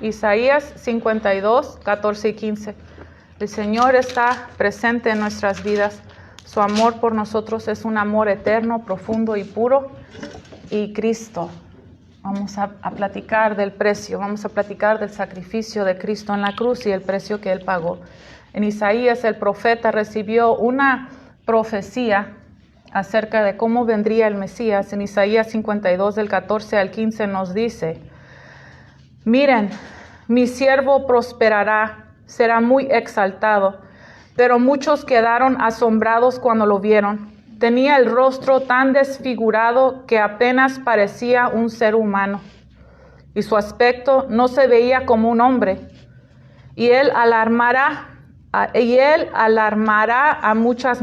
Isaías 52, 14 y 15. El Señor está presente en nuestras vidas. Su amor por nosotros es un amor eterno, profundo y puro. Y Cristo, vamos a platicar del precio, vamos a platicar del sacrificio de Cristo en la cruz y el precio que Él pagó. En Isaías el profeta recibió una profecía acerca de cómo vendría el Mesías. En Isaías 52 del 14 al 15 nos dice: miren, mi siervo prosperará, será muy exaltado. Pero muchos quedaron asombrados cuando lo vieron. Tenía el rostro tan desfigurado que apenas parecía un ser humano, y su aspecto no se veía como un hombre. Y él alarmará a muchas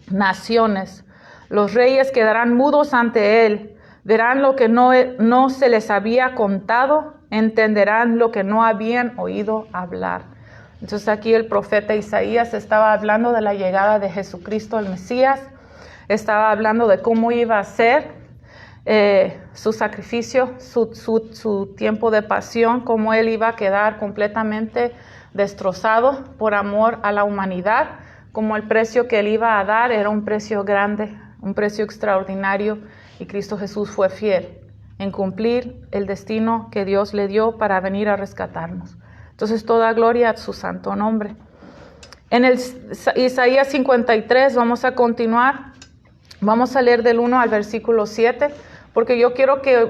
naciones. Los reyes quedarán mudos ante él, verán lo que no se les había contado, entenderán lo que no habían oído hablar. Entonces aquí el profeta Isaías estaba hablando de la llegada de Jesucristo, el Mesías. Estaba hablando de cómo iba a ser su sacrificio, su tiempo de pasión, cómo él iba a quedar completamente destrozado por amor a la humanidad, como el precio que él iba a dar era un precio grande, un precio extraordinario, y Cristo Jesús fue fiel en cumplir el destino que Dios le dio para venir a rescatarnos. Entonces, toda gloria a su santo nombre. En el Isaías 53 vamos a continuar. Vamos a leer del 1 al versículo 7, porque yo quiero que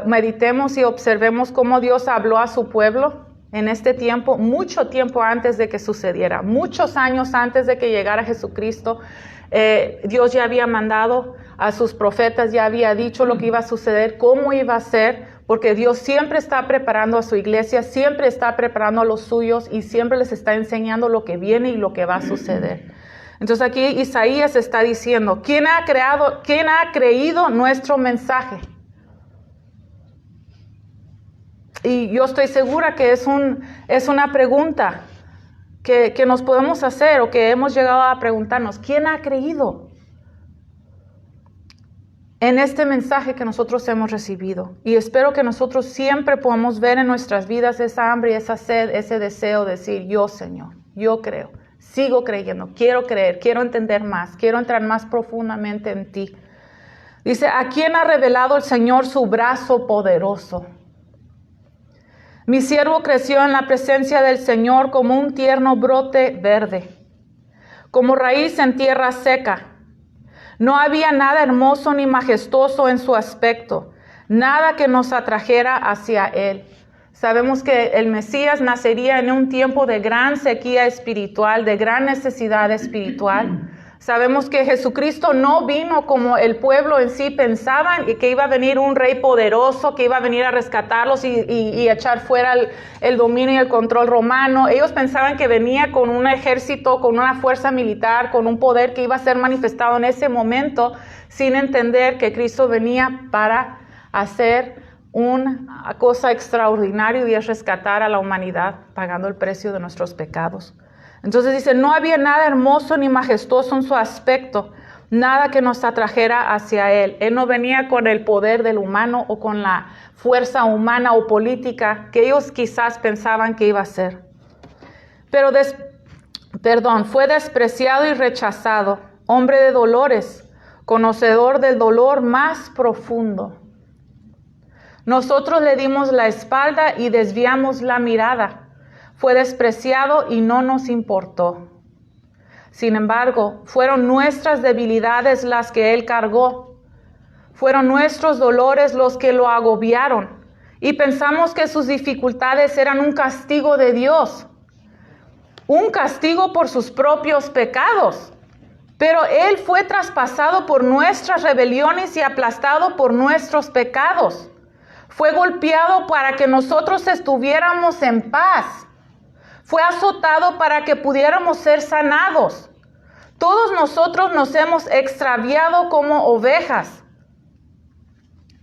meditemos y observemos cómo Dios habló a su pueblo en este tiempo, mucho tiempo antes de que sucediera, muchos años antes de que llegara Jesucristo. Dios ya había mandado a sus profetas, ya había dicho lo que iba a suceder, cómo iba a ser, porque Dios siempre está preparando a su iglesia, siempre está preparando a los suyos y siempre les está enseñando lo que viene y lo que va a suceder. Entonces aquí Isaías está diciendo: ¿quién ha creído nuestro mensaje? Y yo estoy segura que es una pregunta que nos podemos hacer o que hemos llegado a preguntarnos. ¿Quién ha creído en este mensaje que nosotros hemos recibido? Y espero que nosotros siempre podamos ver en nuestras vidas esa hambre y esa sed, ese deseo de decir: yo, Señor, yo creo, sigo creyendo, quiero creer, quiero entender más, quiero entrar más profundamente en ti. Dice: ¿a quién ha revelado el Señor su brazo poderoso? Mi siervo creció en la presencia del Señor como un tierno brote verde, como raíz en tierra seca. No había nada hermoso ni majestuoso en su aspecto, nada que nos atrajera hacia él. Sabemos que el Mesías nacería en un tiempo de gran sequía espiritual, de gran necesidad espiritual. Sabemos que Jesucristo no vino como el pueblo en sí pensaban, y que iba a venir un rey poderoso, que iba a venir a rescatarlos y echar fuera el dominio y el control romano. Ellos pensaban que venía con un ejército, con una fuerza militar, con un poder que iba a ser manifestado en ese momento, sin entender que Cristo venía para hacer una cosa extraordinaria, y es rescatar a la humanidad pagando el precio de nuestros pecados. Entonces dice: no había nada hermoso ni majestuoso en su aspecto, nada que nos atrajera hacia él. Él no venía con el poder del humano o con la fuerza humana o política que ellos quizás pensaban que iba a ser. Pero fue despreciado y rechazado, hombre de dolores, conocedor del dolor más profundo. Nosotros le dimos la espalda y desviamos la mirada. Fue despreciado y no nos importó. Sin embargo, fueron nuestras debilidades las que él cargó. Fueron nuestros dolores los que lo agobiaron. Y pensamos que sus dificultades eran un castigo de Dios. Un castigo por sus propios pecados. Pero él fue traspasado por nuestras rebeliones y aplastado por nuestros pecados. Fue golpeado para que nosotros estuviéramos en paz. Fue azotado para que pudiéramos ser sanados. Todos nosotros nos hemos extraviado como ovejas.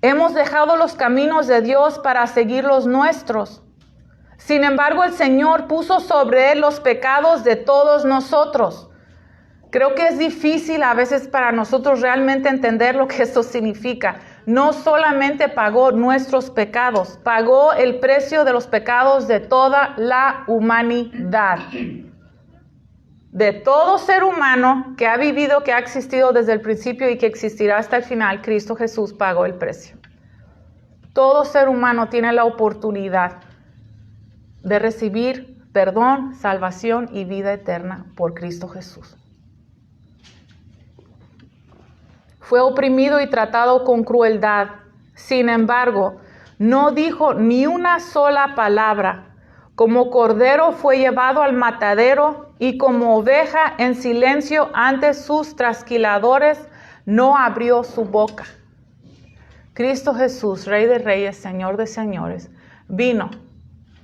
Hemos dejado los caminos de Dios para seguir los nuestros. Sin embargo, el Señor puso sobre él los pecados de todos nosotros. Creo que es difícil a veces para nosotros realmente entender lo que esto significa. no solamente pagó nuestros pecados, pagó el precio de los pecados de toda la humanidad. De todo ser humano que ha vivido, que ha existido desde el principio y que existirá hasta el final, Cristo Jesús pagó el precio. Todo ser humano tiene la oportunidad de recibir perdón, salvación y vida eterna por Cristo Jesús. Fue oprimido y tratado con crueldad. Sin embargo, no dijo ni una sola palabra. Como cordero fue llevado al matadero y como oveja en silencio ante sus trasquiladores, no abrió su boca. Cristo Jesús, Rey de Reyes, Señor de Señores, vino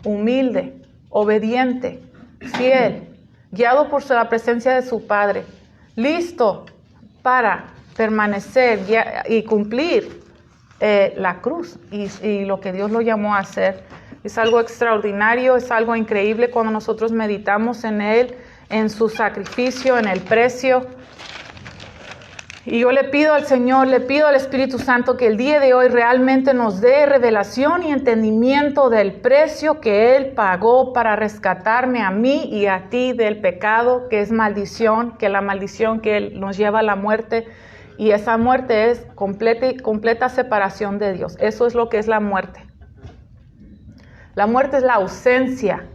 humilde, obediente, fiel, guiado por la presencia de su Padre, listo para permanecer y cumplir la cruz y lo que Dios lo llamó a hacer. Es algo extraordinario, es algo increíble cuando nosotros meditamos en Él, en su sacrificio, en el precio. Y yo le pido al Señor, le pido al Espíritu Santo que el día de hoy realmente nos dé revelación y entendimiento del precio que Él pagó para rescatarme a mí y a ti del pecado, que es maldición, que la maldición que Él nos lleva a la muerte. Y esa muerte es completa separación de Dios. Eso es lo que es la muerte. La muerte es la ausencia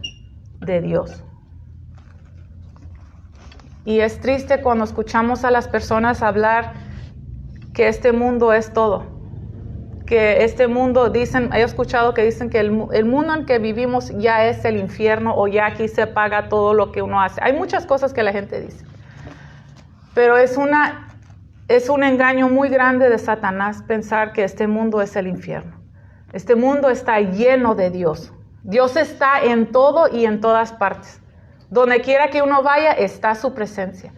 de Dios. Y es triste cuando escuchamos a las personas hablar que este mundo es todo. Que este mundo, he escuchado que dicen que el mundo en que vivimos ya es el infierno o ya aquí se paga todo lo que uno hace. Hay muchas cosas que la gente dice. Pero es un engaño muy grande de Satanás pensar que este mundo es el infierno. Este mundo está lleno de Dios. Dios está en todo y en todas partes. Donde quiera que uno vaya, está su presencia.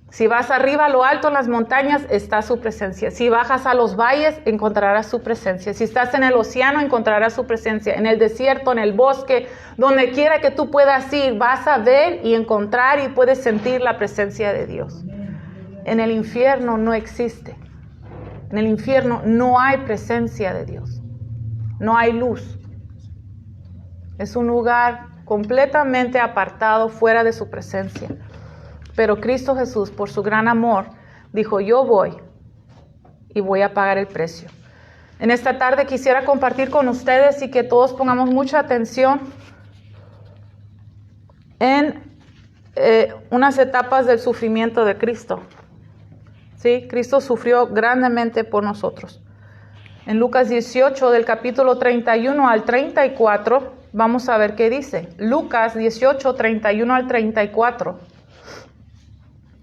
Si vas arriba a lo alto en las montañas, está su presencia. Si bajas a los valles, encontrarás su presencia. Si estás en el océano, encontrarás su presencia. En el desierto, en el bosque, donde quiera que tú puedas ir, vas a ver y encontrar y puedes sentir la presencia de Dios. En el infierno no existe. En el infierno no hay presencia de Dios. No hay luz. Es un lugar completamente apartado, fuera de su presencia. Pero Cristo Jesús, por su gran amor, dijo, yo voy y voy a pagar el precio. En esta tarde quisiera compartir con ustedes y que todos pongamos mucha atención en unas etapas del sufrimiento de Cristo. ¿Sí? Cristo sufrió grandemente por nosotros. En Lucas 18, del capítulo 31 al 34, vamos a ver qué dice. Lucas 18, 31 al 34.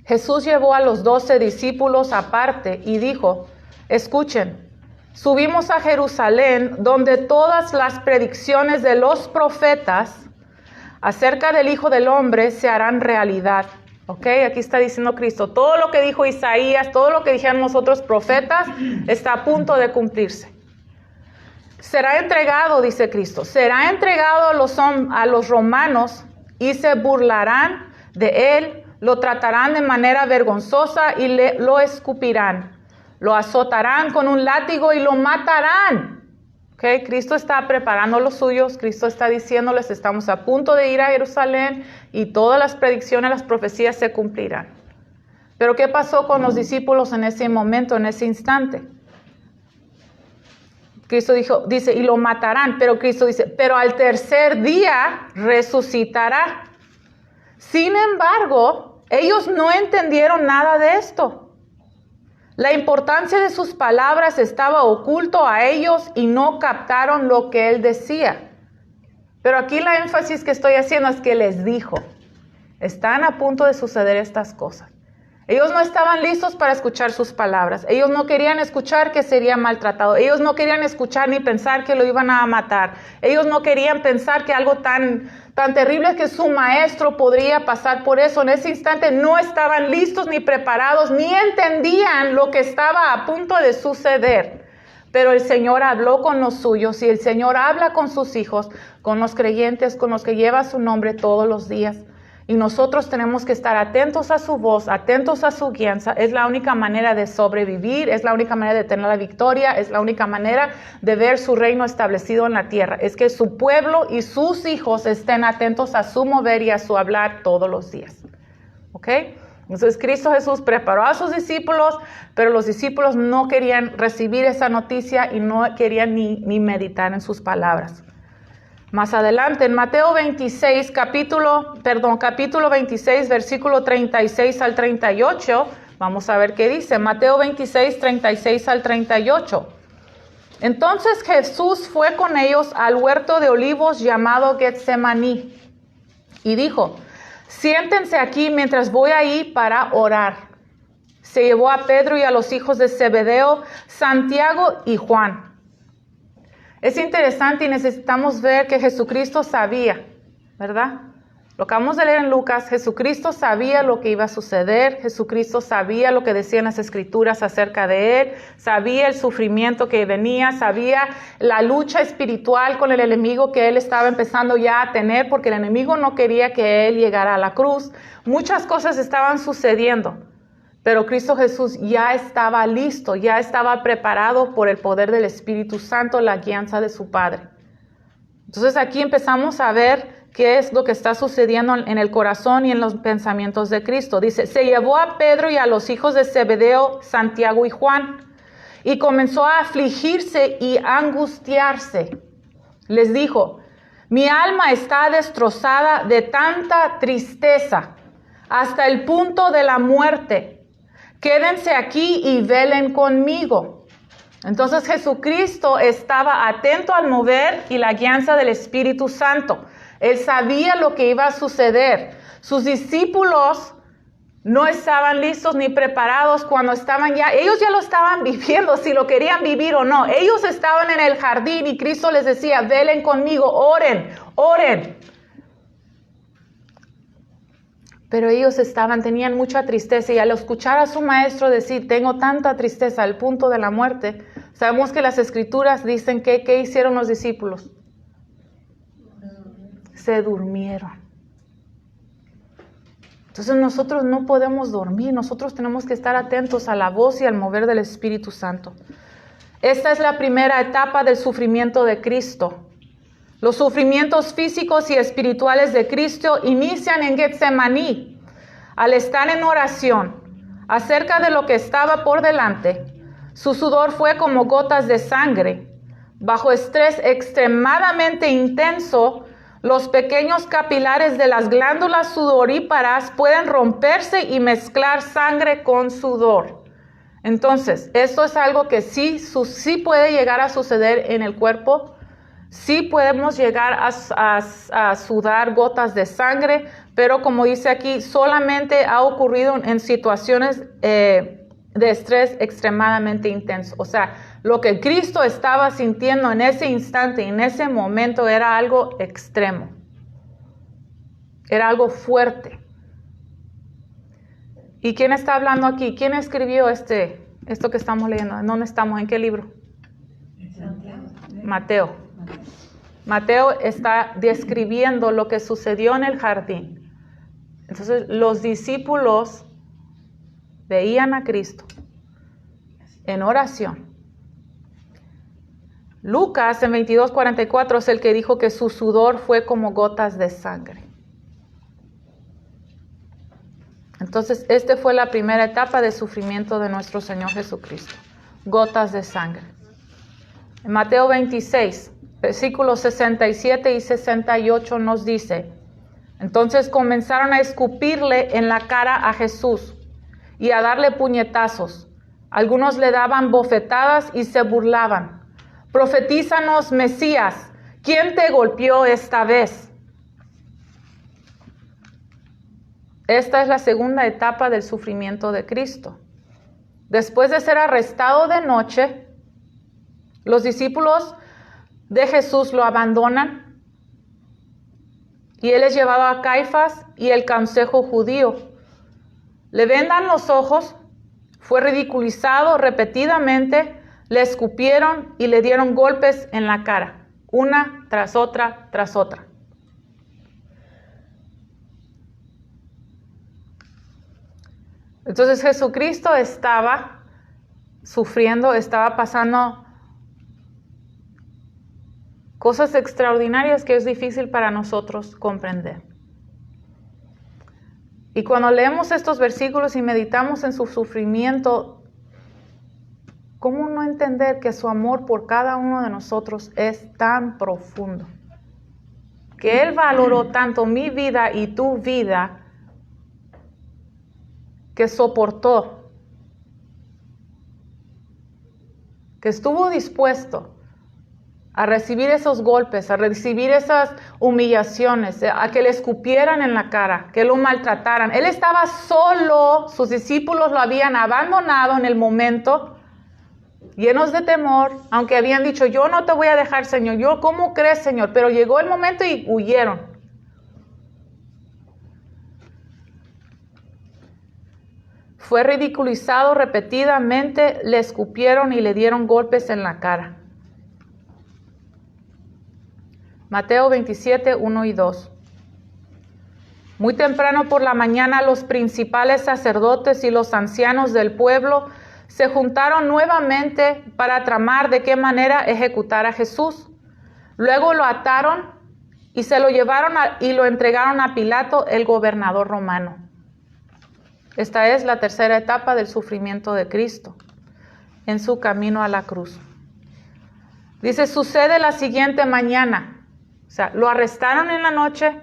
Jesús llevó a los 12 discípulos aparte y dijo, escuchen, subimos a Jerusalén, donde todas las predicciones de los profetas acerca del Hijo del Hombre se harán realidad. ¿Ok? Aquí está diciendo Cristo, todo lo que dijo Isaías, todo lo que dijeron los otros profetas, está a punto de cumplirse. Será entregado, dice Cristo, será entregado a los romanos y se burlarán de él, lo tratarán de manera vergonzosa y lo escupirán. Lo azotarán con un látigo y lo matarán. ¿Okay? Cristo está preparando los suyos. Cristo está diciéndoles, estamos a punto de ir a Jerusalén y todas las predicciones, las profecías se cumplirán. Pero ¿qué pasó con los discípulos en ese momento, en ese instante? Cristo dice, y lo matarán, pero Cristo dice, pero al tercer día resucitará. Sin embargo, ellos no entendieron nada de esto. La importancia de sus palabras estaba oculto a ellos y no captaron lo que él decía. Pero aquí la énfasis que estoy haciendo es que les dijo, están a punto de suceder estas cosas. Ellos no estaban listos para escuchar sus palabras. Ellos no querían escuchar que sería maltratado. Ellos no querían escuchar ni pensar que lo iban a matar. Ellos no querían pensar que algo tan terrible que su maestro podría pasar por eso. En ese instante no estaban listos ni preparados, ni entendían lo que estaba a punto de suceder. Pero el Señor habló con los suyos y el Señor habla con sus hijos, con los creyentes, con los que lleva su nombre todos los días. Y nosotros tenemos que estar atentos a su voz, atentos a su guianza. Es la única manera de sobrevivir, es la única manera de tener la victoria, es la única manera de ver su reino establecido en la tierra. Es que su pueblo y sus hijos estén atentos a su mover y a su hablar todos los días. ¿Ok? Entonces Cristo Jesús preparó a sus discípulos, pero los discípulos no querían recibir esa noticia y no querían ni meditar en sus palabras. Más adelante, en Mateo 26, capítulo 26, versículo 36 al 38, vamos a ver qué dice. Mateo 26, 36 al 38. Entonces Jesús fue con ellos al huerto de olivos llamado Getsemaní y dijo: siéntense aquí mientras voy ahí para orar. Se llevó a Pedro y a los hijos de Zebedeo, Santiago y Juan. Es interesante y necesitamos ver que Jesucristo sabía, ¿verdad? Lo acabamos de leer en Lucas. Jesucristo sabía lo que iba a suceder. Jesucristo sabía lo que decían las Escrituras acerca de Él. Sabía el sufrimiento que venía. Sabía la lucha espiritual con el enemigo que Él estaba empezando ya a tener, porque el enemigo no quería que Él llegara a la cruz. Muchas cosas estaban sucediendo. Pero Cristo Jesús ya estaba listo, ya estaba preparado por el poder del Espíritu Santo, la guianza de su Padre. Entonces aquí empezamos a ver qué es lo que está sucediendo en el corazón y en los pensamientos de Cristo. Dice: se llevó a Pedro y a los hijos de Zebedeo, Santiago y Juan, y comenzó a afligirse y angustiarse. Les dijo: mi alma está destrozada de tanta tristeza, hasta el punto de la muerte. Quédense aquí y velen conmigo. Entonces Jesucristo estaba atento al mover y la guianza del Espíritu Santo. Él sabía lo que iba a suceder. Sus discípulos no estaban listos ni preparados cuando ellos ya lo estaban viviendo, si lo querían vivir o no. Ellos estaban en el jardín y Cristo les decía: velen conmigo, oren, oren. Pero ellos tenían mucha tristeza, y al escuchar a su maestro decir: tengo tanta tristeza al punto de la muerte, sabemos que las Escrituras dicen que ¿qué hicieron los discípulos? Se durmieron. Entonces nosotros no podemos dormir, nosotros tenemos que estar atentos a la voz y al mover del Espíritu Santo. Esta es la primera etapa del sufrimiento de Cristo. Los sufrimientos físicos y espirituales de Cristo inician en Getsemaní. Al estar en oración acerca de lo que estaba por delante, su sudor fue como gotas de sangre. Bajo estrés extremadamente intenso, los pequeños capilares de las glándulas sudoríparas pueden romperse y mezclar sangre con sudor. Entonces, esto es algo que sí puede llegar a suceder en el cuerpo. Sí podemos llegar a sudar gotas de sangre, pero como dice aquí, solamente ha ocurrido en situaciones de estrés extremadamente intenso. O sea, lo que Cristo estaba sintiendo en ese instante, en ese momento, era algo extremo. Era algo fuerte. ¿Y quién está hablando aquí? ¿Quién escribió esto que estamos leyendo? ¿En dónde estamos? ¿En qué libro? Mateo. Mateo está describiendo lo que sucedió en el jardín. Entonces, los discípulos veían a Cristo en oración. Lucas en 22:44 es el que dijo que su sudor fue como gotas de sangre. Entonces, esta fue la primera etapa de sufrimiento de nuestro Señor Jesucristo. Gotas de sangre. En Mateo 26, versículos 67 y 68 nos dice: entonces comenzaron a escupirle en la cara a Jesús y a darle puñetazos. Algunos le daban bofetadas y se burlaban. Profetízanos, Mesías, ¿quién te golpeó esta vez? Esta es la segunda etapa del sufrimiento de Cristo. Después de ser arrestado de noche, los discípulos de Jesús lo abandonan y él es llevado a Caifás y el consejo judío. Le vendan los ojos, fue ridiculizado repetidamente, le escupieron y le dieron golpes en la cara, una tras otra tras otra. Entonces Jesucristo estaba sufriendo, estaba pasando cosas extraordinarias que es difícil para nosotros comprender. Y cuando leemos estos versículos y meditamos en su sufrimiento, ¿cómo no entender que su amor por cada uno de nosotros es tan profundo? Que Él valoró tanto mi vida y tu vida, que soportó, que estuvo dispuesto a recibir esos golpes, a recibir esas humillaciones, a que le escupieran en la cara, que lo maltrataran. Él estaba solo, sus discípulos lo habían abandonado en el momento, llenos de temor, aunque habían dicho, yo no te voy a dejar, Señor, yo, ¿cómo crees, Señor? Pero llegó el momento y huyeron. Fue ridiculizado repetidamente, le escupieron y le dieron golpes en la cara. Mateo 27, 1 y 2. Muy temprano por la mañana los principales sacerdotes y los ancianos del pueblo se juntaron nuevamente para tramar de qué manera ejecutar a Jesús. Luego lo ataron y se lo llevaron y lo entregaron a Pilato, el gobernador romano. Esta es la tercera etapa del sufrimiento de Cristo en su camino a la cruz. Dice, sucede la siguiente mañana. O sea, lo arrestaron en la noche,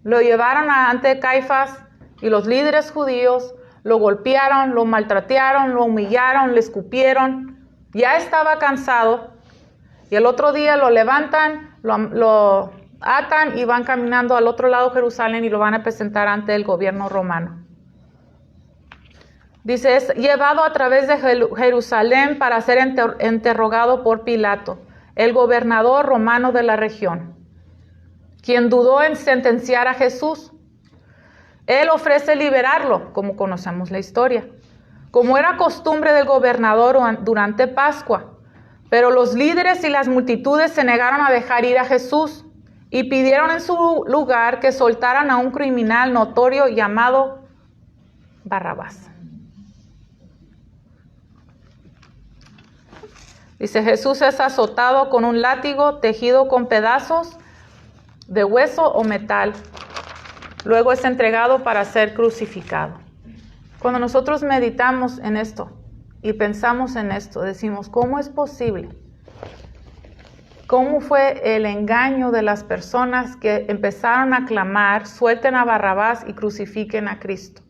lo llevaron ante Caifás y los líderes judíos, lo golpearon, lo maltrataron, lo humillaron, le escupieron. Ya estaba cansado y el otro día lo levantan, lo atan y van caminando al otro lado de Jerusalén y lo van a presentar ante el gobierno romano. Dice, es llevado a través de Jerusalén para ser interrogado por Pilato, el gobernador romano de la región, quien dudó en sentenciar a Jesús. Él ofrece liberarlo, como conocemos la historia, como era costumbre del gobernador durante Pascua. Pero los líderes y las multitudes se negaron a dejar ir a Jesús y pidieron en su lugar que soltaran a un criminal notorio llamado Barrabás. Dice, Jesús es azotado con un látigo tejido con pedazos de hueso o metal. Luego es entregado para ser crucificado. Cuando nosotros meditamos en esto y pensamos en esto, decimos, ¿cómo es posible? ¿Cómo fue el engaño de las personas que empezaron a clamar, suelten a Barrabás y crucifiquen a Cristo?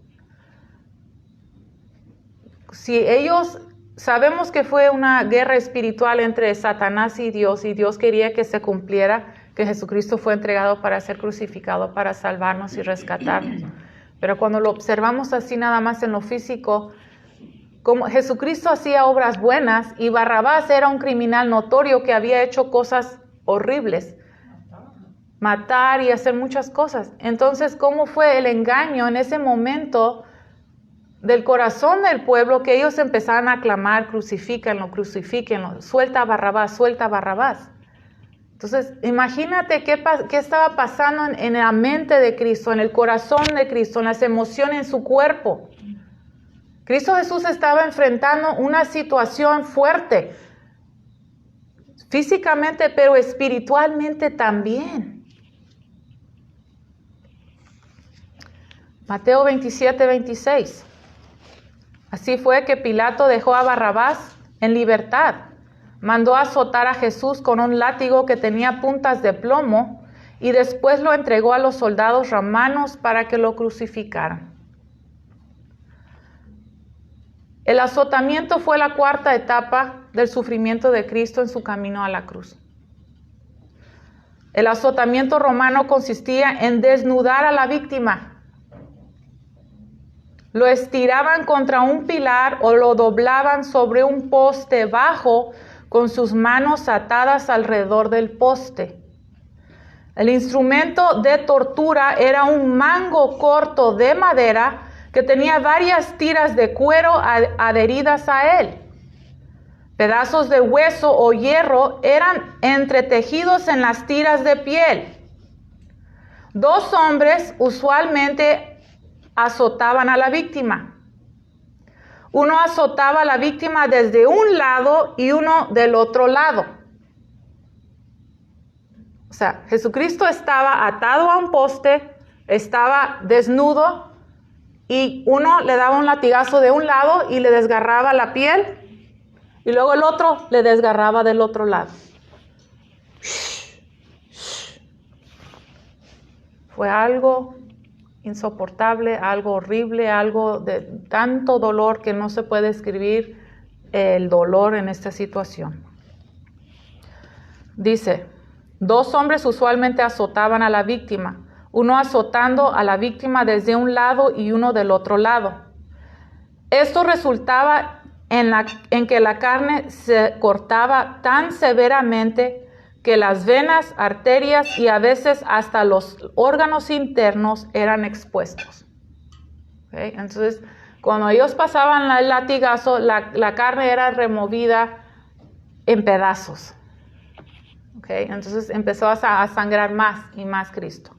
Si ellos... Sabemos que fue una guerra espiritual entre Satanás y Dios quería que se cumpliera, que Jesucristo fue entregado para ser crucificado, para salvarnos y rescatarnos. Pero cuando lo observamos así nada más en lo físico, como Jesucristo hacía obras buenas y Barrabás era un criminal notorio que había hecho cosas horribles, matar y hacer muchas cosas. Entonces, ¿cómo fue el engaño en ese momento del corazón del pueblo que ellos empezaron a clamar, crucifíquenlo, crucifíquenlo, suelta a Barrabás, suelta a Barrabás? Entonces, imagínate qué estaba pasando en la mente de Cristo, en el corazón de Cristo, en las emociones, en su cuerpo. Cristo Jesús estaba enfrentando una situación fuerte, físicamente, pero espiritualmente también. Mateo 27, 26. Así fue que Pilato dejó a Barrabás en libertad. Mandó azotar a Jesús con un látigo que tenía puntas de plomo y después lo entregó a los soldados romanos para que lo crucificaran. El azotamiento fue la cuarta etapa del sufrimiento de Cristo en su camino a la cruz. El azotamiento romano consistía en desnudar a la víctima. Lo estiraban contra un pilar o lo doblaban sobre un poste bajo con sus manos atadas alrededor del poste. El instrumento de tortura era un mango corto de madera que tenía varias tiras de cuero adheridas a él. Pedazos de hueso o hierro eran entretejidos en las tiras de piel. 2 hombres usualmente azotaban a la víctima. uno azotaba a la víctima desde un lado y uno del otro lado. O sea, Jesucristo estaba atado a un poste, estaba desnudo y uno le daba un latigazo de un lado y le desgarraba la piel y luego el otro le desgarraba del otro lado. Fue algo insoportable, algo horrible, algo de tanto dolor que no se puede describir el dolor en esta situación. Dice, 2 hombres usualmente azotaban a la víctima, uno azotando a la víctima desde un lado y uno del otro lado. Esto resultaba en que la carne se cortaba tan severamente que las venas, arterias y a veces hasta los órganos internos eran expuestos. ¿Okay? Entonces, cuando ellos pasaban el latigazo, la carne era removida en pedazos. ¿Okay? Entonces empezó a sangrar más y más Cristo.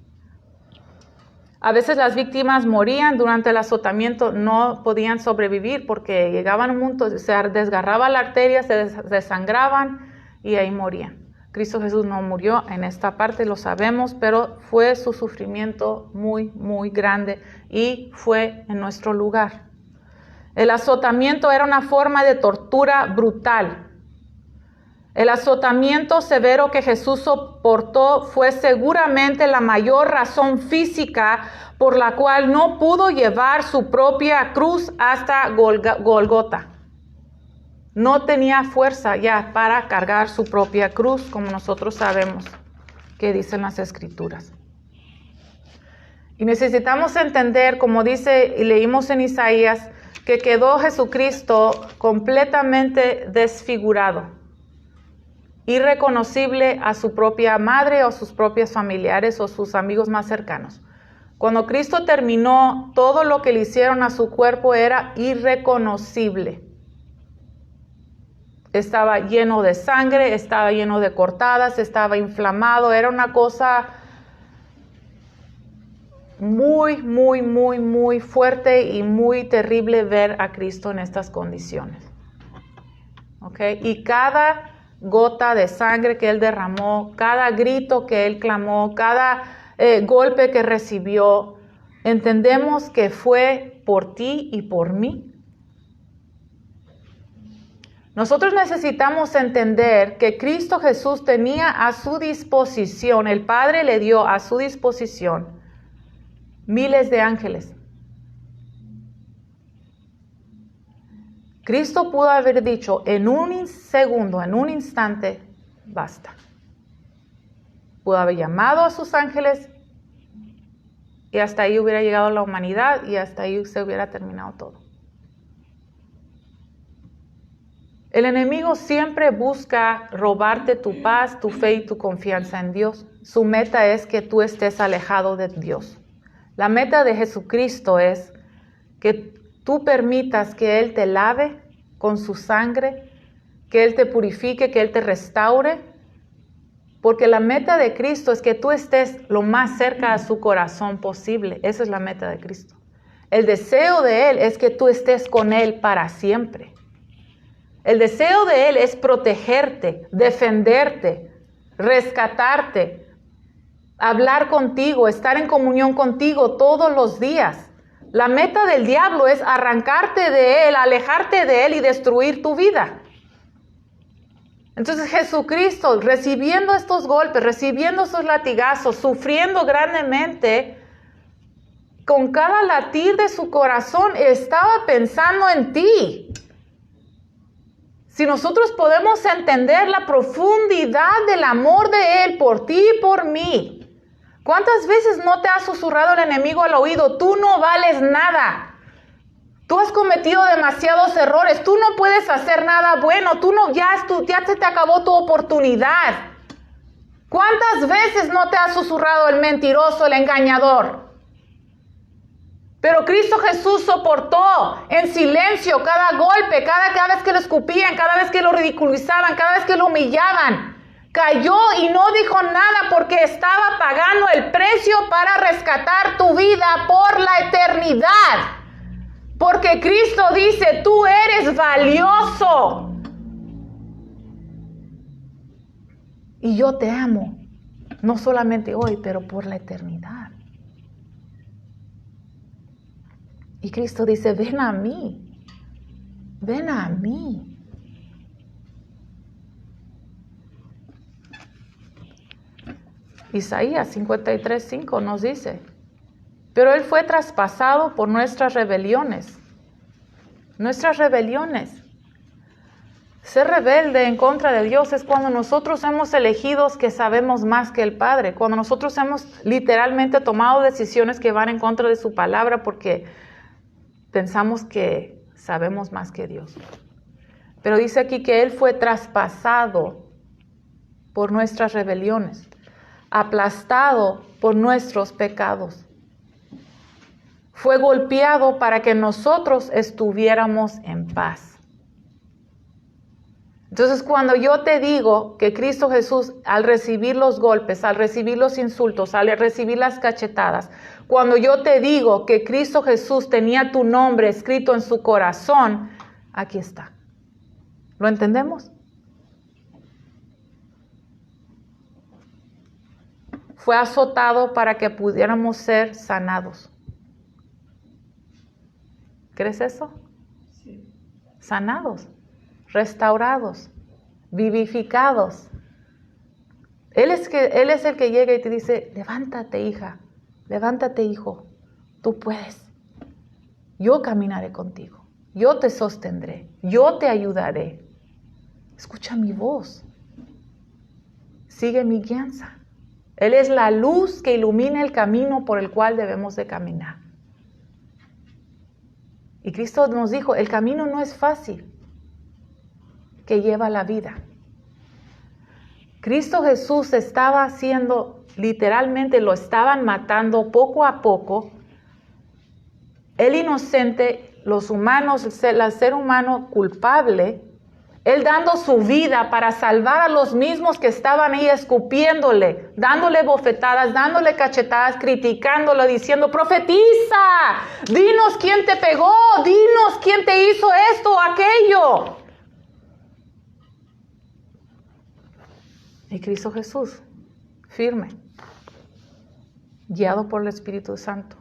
A veces las víctimas morían durante el azotamiento, no podían sobrevivir porque llegaban a un punto, se desgarraba la arteria, se desangraban y ahí morían. Cristo Jesús no murió en esta parte, lo sabemos, pero fue su sufrimiento muy, muy grande y fue en nuestro lugar. El azotamiento era una forma de tortura brutal. El azotamiento severo que Jesús soportó fue seguramente la mayor razón física por la cual no pudo llevar su propia cruz hasta Golgota. No tenía fuerza ya para cargar su propia cruz, como nosotros sabemos que dicen las Escrituras. Y necesitamos entender, como dice y leímos en Isaías, que quedó Jesucristo completamente desfigurado, irreconocible a su propia madre o sus propios familiares o sus amigos más cercanos. Cuando Cristo terminó, todo lo que le hicieron a su cuerpo era irreconocible. Estaba lleno de sangre, estaba lleno de cortadas, estaba inflamado. Era una cosa muy, muy, muy, muy fuerte y muy terrible ver a Cristo en estas condiciones. ¿Okay? Y cada gota de sangre que Él derramó, cada grito que Él clamó, cada golpe que recibió, entendemos que fue por ti y por mí. Nosotros necesitamos entender que Cristo Jesús tenía a su disposición, el Padre le dio a su disposición miles de ángeles. Cristo pudo haber dicho en un segundo, en un instante, basta. Pudo haber llamado a sus ángeles y hasta ahí hubiera llegado la humanidad y hasta ahí se hubiera terminado todo. El enemigo siempre busca robarte tu paz, tu fe y tu confianza en Dios. Su meta es que tú estés alejado de Dios. La meta de Jesucristo es que tú permitas que Él te lave con su sangre, que Él te purifique, que Él te restaure, porque la meta de Cristo es que tú estés lo más cerca a su corazón posible. Esa es la meta de Cristo. El deseo de Él es que tú estés con Él para siempre. El deseo de Él es protegerte, defenderte, rescatarte, hablar contigo, estar en comunión contigo todos los días. La meta del diablo es arrancarte de Él, alejarte de Él y destruir tu vida. Entonces Jesucristo, recibiendo estos golpes, recibiendo esos latigazos, sufriendo grandemente, con cada latir de su corazón estaba pensando en ti. Si nosotros podemos entender la profundidad del amor de Él por ti y por mí, ¿cuántas veces no te ha susurrado el enemigo al oído? Tú no vales nada. Tú has cometido demasiados errores. Tú no puedes hacer nada bueno. Ya se te acabó tu oportunidad. ¿Cuántas veces no te ha susurrado el mentiroso, el engañador? Pero Cristo Jesús soportó en silencio cada golpe, cada vez que lo escupían, cada vez que lo ridiculizaban, cada vez que lo humillaban. Cayó y no dijo nada porque estaba pagando el precio para rescatar tu vida por la eternidad. Porque Cristo dice, tú eres valioso. Y yo te amo, no solamente hoy, pero por la eternidad. Y Cristo dice, ven a mí, ven a mí. Isaías 53:5 nos dice, pero Él fue traspasado por nuestras rebeliones. Nuestras rebeliones. Ser rebelde en contra de Dios es cuando nosotros hemos elegido que sabemos más que el Padre. Cuando nosotros hemos literalmente tomado decisiones que van en contra de su palabra porque pensamos que sabemos más que Dios. Pero dice aquí que Él fue traspasado por nuestras rebeliones, aplastado por nuestros pecados. Fue golpeado para que nosotros estuviéramos en paz. Entonces, cuando yo te digo que Cristo Jesús, al recibir los golpes, al recibir los insultos, al recibir las cachetadas, cuando yo te digo que Cristo Jesús tenía tu nombre escrito en su corazón, aquí está. ¿Lo entendemos? Fue azotado para que pudiéramos ser sanados. ¿Crees eso? Sí. Sanados, restaurados, vivificados. Él es el que llega y te dice, levántate, hija, levántate, hijo, tú puedes. Yo caminaré contigo, yo te sostendré, yo te ayudaré. Escucha mi voz, sigue mi guianza. Él es la luz que ilumina el camino por el cual debemos de caminar. Y Cristo nos dijo, el camino no es fácil, que lleva la vida. Cristo Jesús estaba haciendo, literalmente lo estaban matando poco a poco. El inocente, los humanos, el ser humano culpable, Él dando su vida para salvar a los mismos que estaban ahí escupiéndole, dándole bofetadas, dándole cachetadas, criticándolo, diciendo, profetiza, dinos quién te pegó, dinos quién te hizo esto o aquello. Y Cristo Jesús, firme, guiado por el Espíritu Santo,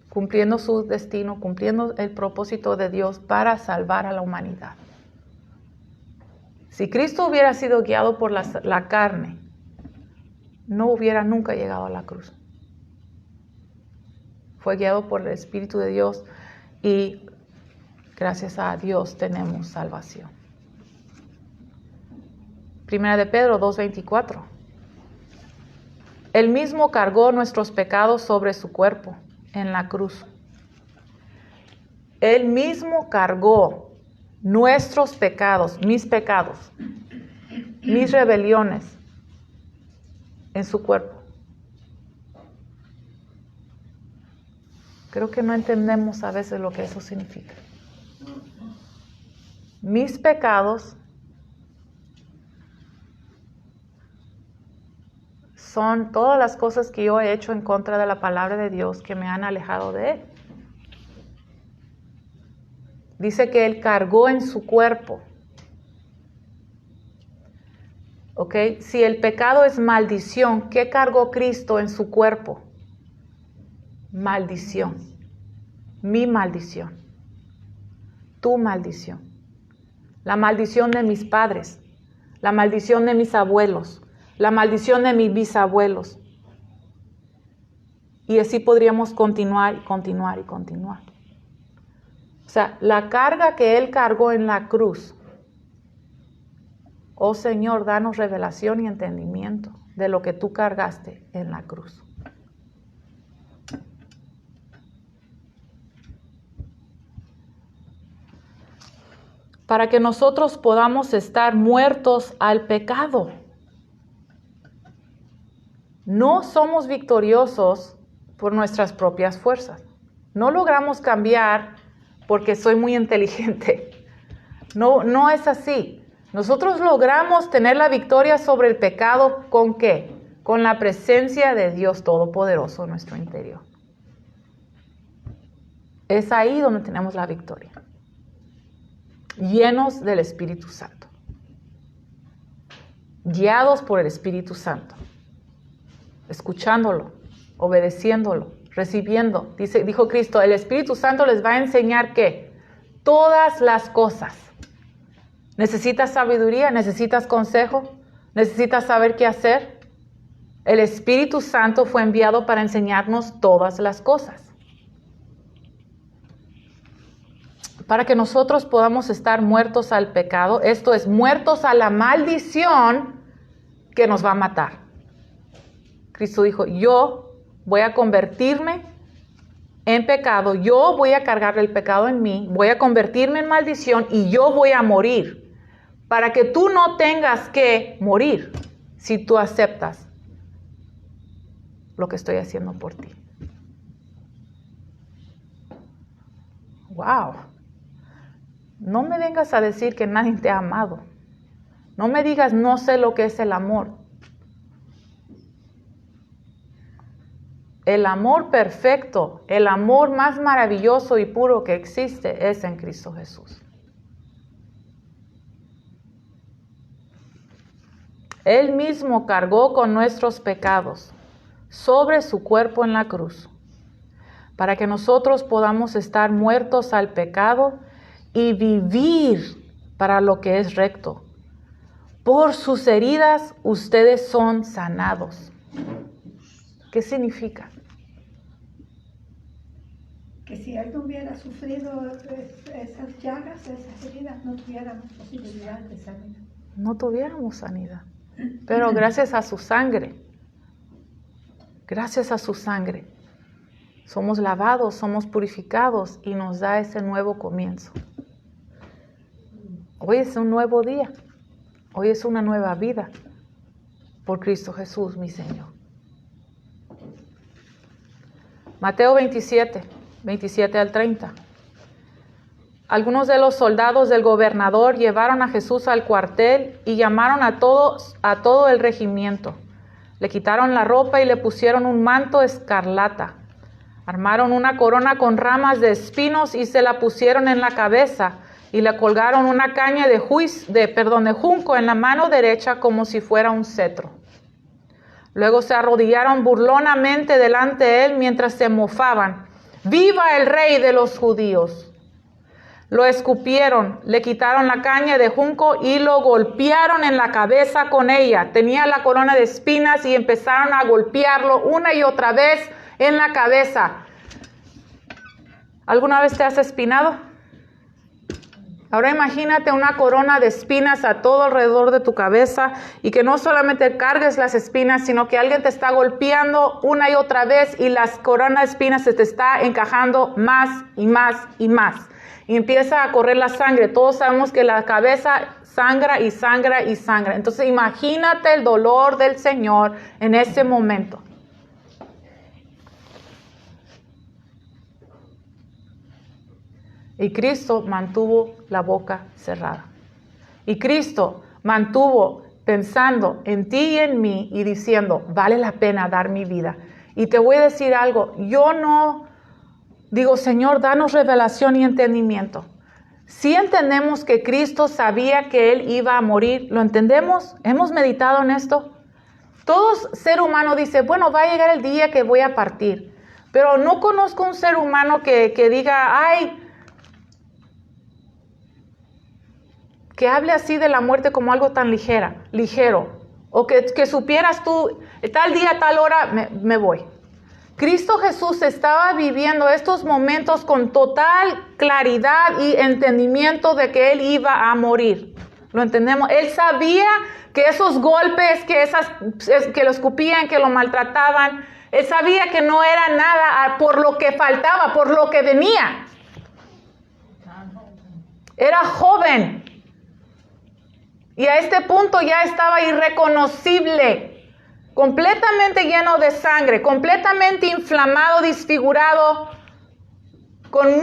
cumpliendo su destino, cumpliendo el propósito de Dios para salvar a la humanidad. Si Cristo hubiera sido guiado por la carne, no hubiera nunca llegado a la cruz. Fue guiado por el Espíritu de Dios y gracias a Dios tenemos salvación. Primera de Pedro 2:24. Él mismo cargó nuestros pecados sobre su cuerpo en la cruz. Él mismo cargó nuestros pecados, mis rebeliones en su cuerpo. Creo que no entendemos a veces lo que eso significa. Mis pecados son todas las cosas que yo he hecho en contra de la palabra de Dios que me han alejado de Él. Dice que Él cargó en su cuerpo. ¿Ok? Si el pecado es maldición, ¿qué cargó Cristo en su cuerpo? Maldición. Mi maldición. Tu maldición. La maldición de mis padres. La maldición de mis abuelos. La maldición de mis bisabuelos. Y así podríamos continuar y continuar y continuar. O sea, la carga que Él cargó en la cruz. Oh Señor, danos revelación y entendimiento de lo que tú cargaste en la cruz. Para que nosotros podamos estar muertos al pecado. No somos victoriosos por nuestras propias fuerzas. No logramos cambiar porque soy muy inteligente. No es así. Nosotros logramos tener la victoria sobre el pecado ¿con qué? Con la presencia de Dios Todopoderoso en nuestro interior. Es ahí donde tenemos la victoria. Llenos del Espíritu Santo. Guiados por el Espíritu Santo. Escuchándolo, obedeciéndolo, recibiendo. Dijo Cristo, el Espíritu Santo les va a enseñar ¿qué? Todas las cosas. ¿Necesitas sabiduría? ¿Necesitas consejo? ¿Necesitas saber qué hacer? El Espíritu Santo fue enviado para enseñarnos todas las cosas. Para que nosotros podamos estar muertos al pecado, esto es, muertos a la maldición que nos va a matar. Cristo dijo, yo voy a convertirme en pecado, yo voy a cargar el pecado en mí, voy a convertirme en maldición y yo voy a morir. Para que tú no tengas que morir si tú aceptas lo que estoy haciendo por ti. Wow. No me vengas a decir que nadie te ha amado. No me digas, no sé lo que es el amor. El amor perfecto, el amor más maravilloso y puro que existe es en Cristo Jesús. Él mismo cargó con nuestros pecados sobre su cuerpo en la cruz, para que nosotros podamos estar muertos al pecado y vivir para lo que es recto. Por sus heridas ustedes son sanados. ¿Qué significa? Que si Él no hubiera sufrido esas llagas, esas heridas, no tuviéramos posibilidad de sanidad. No tuviéramos sanidad. Pero gracias a su sangre, somos lavados, somos purificados y nos da ese nuevo comienzo. Hoy es un nuevo día. Hoy es una nueva vida por Cristo Jesús, mi Señor. Mateo 27, 27 al 30. Algunos de los soldados del gobernador llevaron a Jesús al cuartel y llamaron a todo el regimiento. Le quitaron la ropa y le pusieron un manto escarlata. Armaron una corona con ramas de espinos y se la pusieron en la cabeza. Y le colgaron una caña de junco en la mano derecha como si fuera un cetro. Luego se arrodillaron burlonamente delante de él mientras se mofaban. ¡Viva el rey de los judíos! Lo escupieron, le quitaron la caña de junco y lo golpearon en la cabeza con ella. Tenía la corona de espinas y empezaron a golpearlo una y otra vez en la cabeza. ¿Alguna vez te has espinado? Ahora imagínate una corona de espinas a todo alrededor de tu cabeza y que no solamente cargues las espinas, sino que alguien te está golpeando una y otra vez y las coronas de espinas se te está encajando más y más y más. Y empieza a correr la sangre. Todos sabemos que la cabeza sangra y sangra y sangra. Entonces imagínate el dolor del Señor en ese momento. Y Cristo mantuvo la boca cerrada. Y Cristo mantuvo pensando en ti y en mí y diciendo, vale la pena dar mi vida. Y te voy a decir algo, yo no digo, Señor, danos revelación y entendimiento. Si entendemos que Cristo sabía que Él iba a morir, ¿lo entendemos? ¿Hemos meditado en esto? Todo ser humano dice, bueno, va a llegar el día que voy a partir. Pero no conozco un ser humano que diga, ay, que hable así de la muerte como algo tan ligero. O que supieras tú, tal día, tal hora, me voy. Cristo Jesús estaba viviendo estos momentos con total claridad y entendimiento de que Él iba a morir. ¿Lo entendemos? Él sabía que esos golpes, que lo escupían, que lo maltrataban, Él sabía que no era nada por lo que faltaba, por lo que venía. Era joven. Y a este punto ya estaba irreconocible. Completamente lleno de sangre, completamente inflamado, desfigurado, con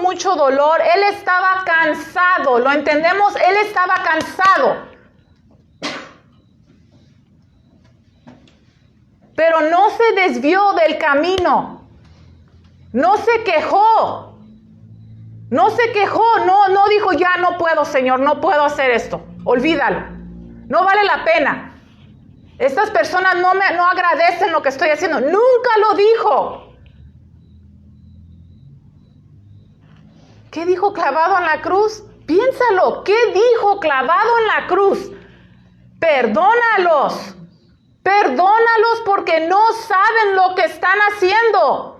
mucho dolor. Él estaba cansado, ¿lo entendemos? Él estaba cansado. Pero no se desvió del camino, no se quejó, No se quejó, no dijo, ya no puedo, Señor, no puedo hacer esto. Olvídalo. No vale la pena. Estas personas no agradecen lo que estoy haciendo. Nunca lo dijo. ¿Qué dijo clavado en la cruz? Piénsalo. ¿Qué dijo clavado en la cruz? Perdónalos. Perdónalos porque no saben lo que están haciendo.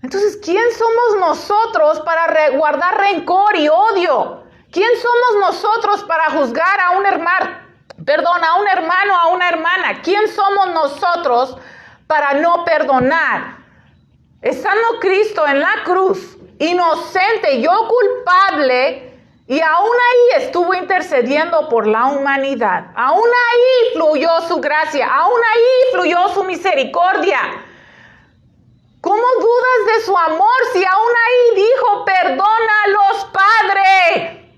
Entonces, ¿quién somos nosotros para guardar rencor y odio? ¿Quién somos nosotros para juzgar a un hermano, a un hermano, a una hermana? ¿Quién somos nosotros para no perdonar? Estando Cristo en la cruz, inocente, yo culpable, y aún ahí estuvo intercediendo por la humanidad. Aún ahí fluyó su gracia, aún ahí fluyó su misericordia. ¿Cómo dudas de su amor si aún ahí dijo, perdónalos, Padre?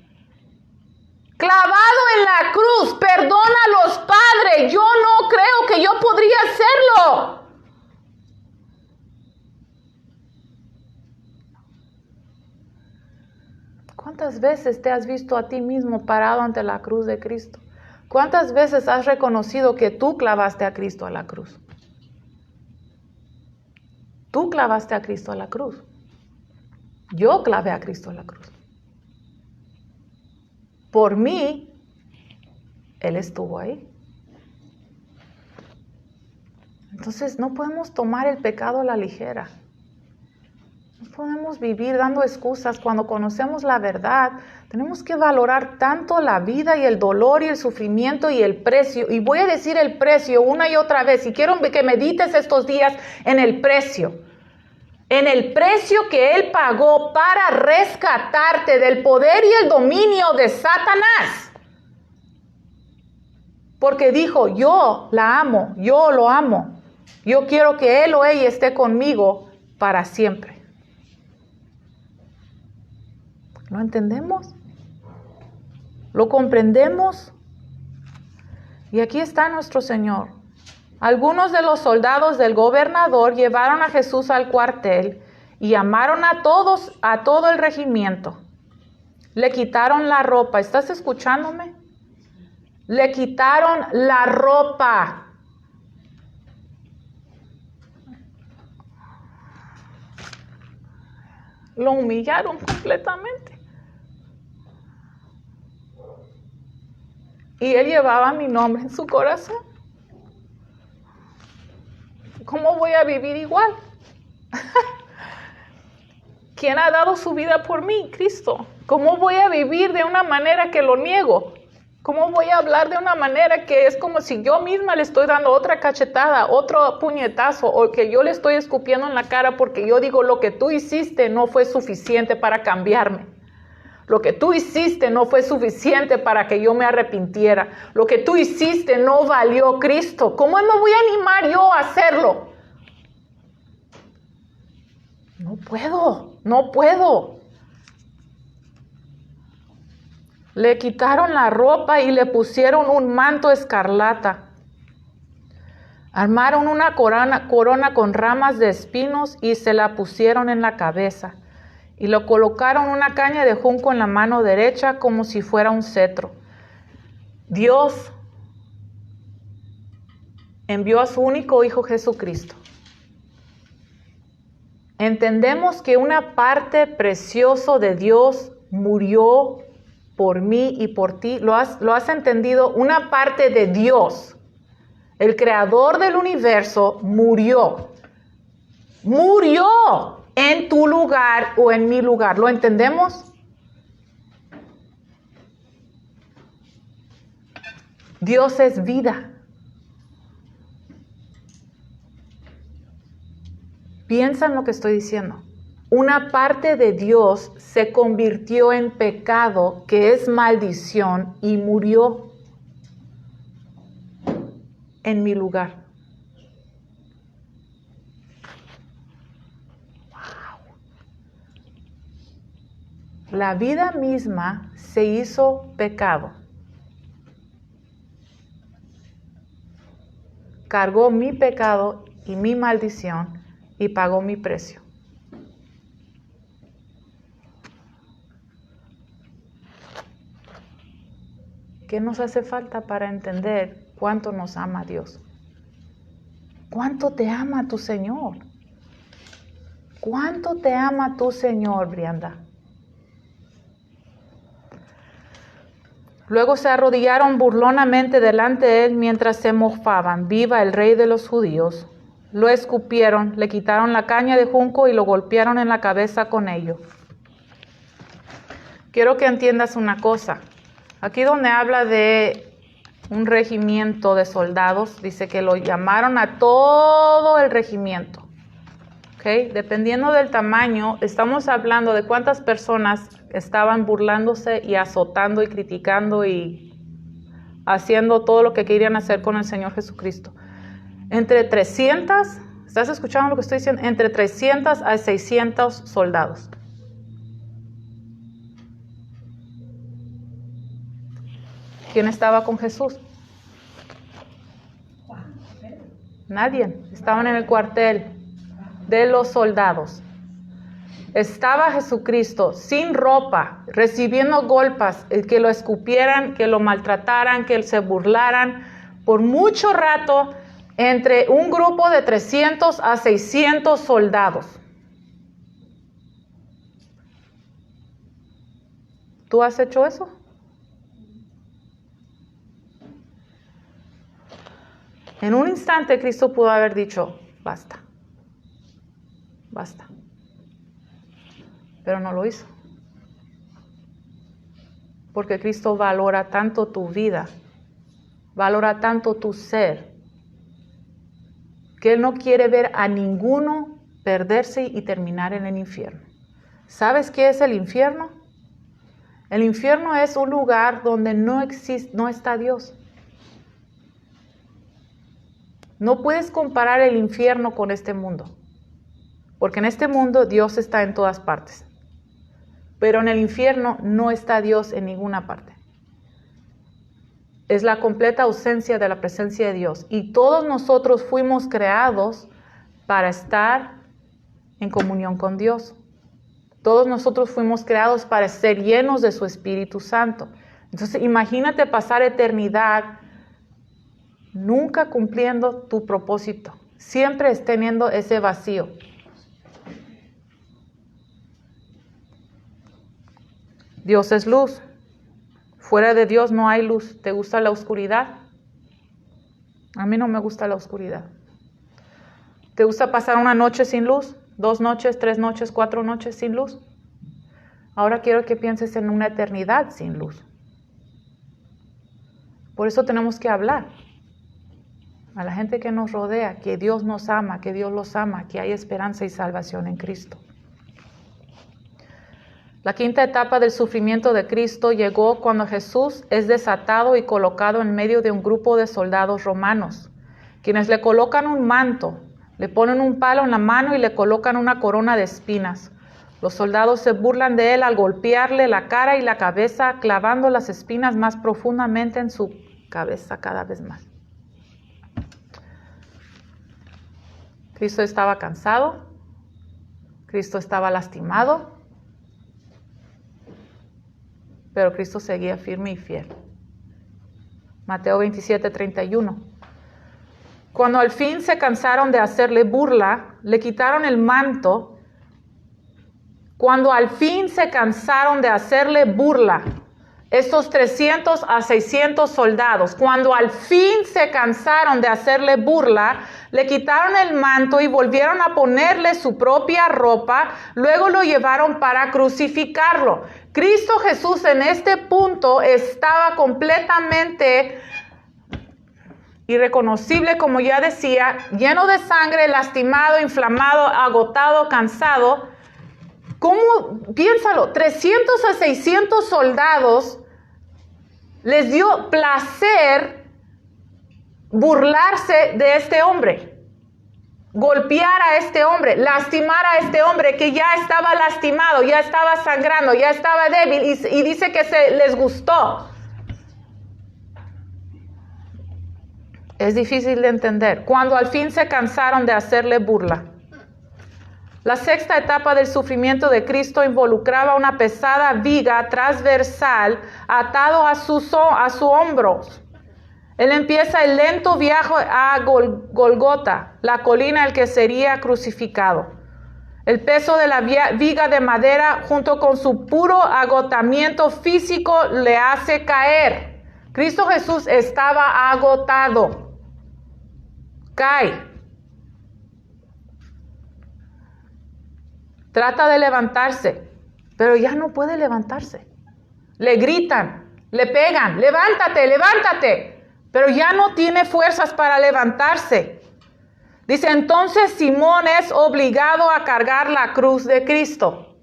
Clavado en la cruz, perdónalos, Padre. Yo no creo que yo podría hacerlo. ¿Cuántas veces te has visto a ti mismo parado ante la cruz de Cristo? ¿Cuántas veces has reconocido que tú clavaste a Cristo a la cruz? Tú clavaste a Cristo a la cruz. Yo clavé a Cristo a la cruz. Por mí, Él estuvo ahí. Entonces no podemos tomar el pecado a la ligera. No podemos vivir dando excusas cuando conocemos la verdad. Tenemos que valorar tanto la vida y el dolor y el sufrimiento y el precio. Y voy a decir el precio una y otra vez. Y quiero que medites estos días en el precio. En el precio que Él pagó para rescatarte del poder y el dominio de Satanás. Porque dijo, yo la amo, yo lo amo. Yo quiero que él o ella esté conmigo para siempre. ¿Lo entendemos? ¿Lo comprendemos? Y aquí está nuestro Señor. Algunos de los soldados del gobernador llevaron a Jesús al cuartel y llamaron a todo el regimiento. Le quitaron la ropa. ¿Estás escuchándome? Le quitaron la ropa. Lo humillaron completamente. Y él llevaba mi nombre en su corazón. ¿Cómo voy a vivir igual? ¿Quién ha dado su vida por mí? Cristo. ¿Cómo voy a vivir de una manera que lo niego? ¿Cómo voy a hablar de una manera que es como si yo misma le estoy dando otra cachetada, otro puñetazo, o que yo le estoy escupiendo en la cara porque yo digo lo que tú hiciste no fue suficiente para cambiarme? Lo que tú hiciste no fue suficiente para que yo me arrepintiera. Lo que tú hiciste no valió Cristo. ¿Cómo me voy a animar yo a hacerlo? No puedo. Le quitaron la ropa y le pusieron un manto escarlata. Armaron una corona con ramas de espinos y se la pusieron en la cabeza. Y lo colocaron una caña de junco en la mano derecha como si fuera un cetro. Dios envió a su único Hijo Jesucristo. Entendemos que una parte preciosa de Dios murió por mí y por ti. ¿Lo has entendido? Una parte de Dios, el creador del universo, murió. Murió en tu lugar o en mi lugar. ¿Lo entendemos? Dios es vida. Piensa en lo que estoy diciendo. Una parte de Dios se convirtió en pecado, que es maldición, y murió en mi lugar. Wow. La vida misma se hizo pecado. Cargó mi pecado y mi maldición y pagó mi precio. ¿Qué nos hace falta para entender cuánto nos ama Dios? ¿Cuánto te ama tu Señor? ¿Cuánto te ama tu Señor, Brianda? Luego se arrodillaron burlonamente delante de él mientras se mofaban. Viva el Rey de los Judíos. Lo escupieron, le quitaron la caña de junco y lo golpearon en la cabeza con ello. Quiero que entiendas una cosa. Aquí donde habla de un regimiento de soldados, dice que lo llamaron a todo el regimiento. ¿Okay? Dependiendo del tamaño, estamos hablando de cuántas personas estaban burlándose y azotando y criticando y haciendo todo lo que querían hacer con el Señor Jesucristo. Entre 300, ¿estás escuchando lo que estoy diciendo? Entre 300 a 600 soldados. ¿Quién estaba con Jesús? Nadie. Estaban en el cuartel de los soldados. Estaba Jesucristo sin ropa, recibiendo golpes, que lo escupieran, que lo maltrataran, que se burlaran por mucho rato entre un grupo de 300 a 600 soldados. ¿Tú has hecho eso? En un instante Cristo pudo haber dicho, basta, basta. Pero no lo hizo. Porque Cristo valora tanto tu vida, valora tanto tu ser, que Él no quiere ver a ninguno perderse y terminar en el infierno. ¿Sabes qué es el infierno? El infierno es un lugar donde no está Dios. No puedes comparar el infierno con este mundo, porque en este mundo Dios está en todas partes, pero en el infierno no está Dios en ninguna parte. Es la completa ausencia de la presencia de Dios, y todos nosotros fuimos creados para estar en comunión con Dios. Todos nosotros fuimos creados para ser llenos de su Espíritu Santo. Entonces imagínate pasar eternidad nunca cumpliendo tu propósito, siempre teniendo ese vacío. Dios es luz. Fuera de Dios no hay luz. ¿Te gusta la oscuridad? A mí no me gusta la oscuridad. ¿Te gusta pasar una noche sin luz? 2 noches, 3 noches, 4 noches sin luz. Ahora quiero que pienses en una eternidad sin luz. Por eso tenemos que hablar a la gente que nos rodea, que Dios nos ama, que Dios los ama, que hay esperanza y salvación en Cristo. La quinta etapa del sufrimiento de Cristo llegó cuando Jesús es desatado y colocado en medio de un grupo de soldados romanos, quienes le colocan un manto, le ponen un palo en la mano y le colocan una corona de espinas. Los soldados se burlan de él al golpearle la cara y la cabeza, clavando las espinas más profundamente en su cabeza cada vez más. Cristo estaba cansado, Cristo estaba lastimado, pero Cristo seguía firme y fiel. Mateo 27:31. Cuando al fin se cansaron de hacerle burla, le quitaron el manto. Cuando al fin se cansaron de hacerle burla, estos 300 a 600 soldados, cuando al fin se cansaron de hacerle burla, le quitaron el manto y volvieron a ponerle su propia ropa, luego lo llevaron para crucificarlo. Cristo Jesús en este punto estaba completamente irreconocible, como ya decía, lleno de sangre, lastimado, inflamado, agotado, cansado. ¿Cómo? Piénsalo, 300 a 600 soldados les dio placer burlarse de este hombre, golpear a este hombre, lastimar a este hombre que ya estaba lastimado, ya estaba sangrando, ya estaba débil y dice que les gustó. Es difícil de entender. Cuando al fin se cansaron de hacerle burla, La sexta etapa del sufrimiento de Cristo involucraba una pesada viga transversal atado a su hombro. Él empieza el lento viaje a Golgota, la colina en la que sería crucificado. El peso de la viga de madera junto con su puro agotamiento físico le hace caer. Cristo Jesús estaba agotado. Cae. Trata de levantarse, pero ya no puede levantarse. Le gritan, le pegan, levántate, levántate, pero ya no tiene fuerzas para levantarse. Dice, entonces Simón es obligado a cargar la cruz de Cristo.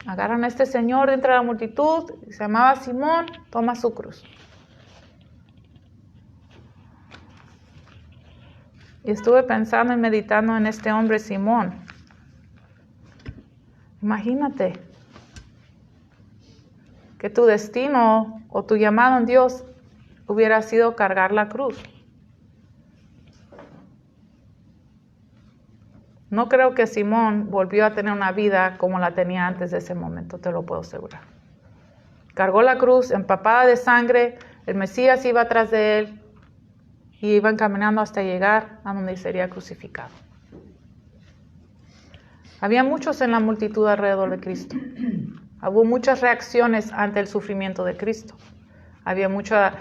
Agarran a este señor dentro de la multitud, se llamaba Simón, toma su cruz. Y estuve pensando y meditando en este hombre Simón. Imagínate que tu destino o tu llamado en Dios hubiera sido cargar la cruz. No creo que Simón volvió a tener una vida como la tenía antes de ese momento, te lo puedo asegurar. Cargó la cruz empapada de sangre, el Mesías iba atrás de él y iban caminando hasta llegar a donde sería crucificado. Había muchos en la multitud alrededor de Cristo. Hubo muchas reacciones ante el sufrimiento de Cristo. Había muchas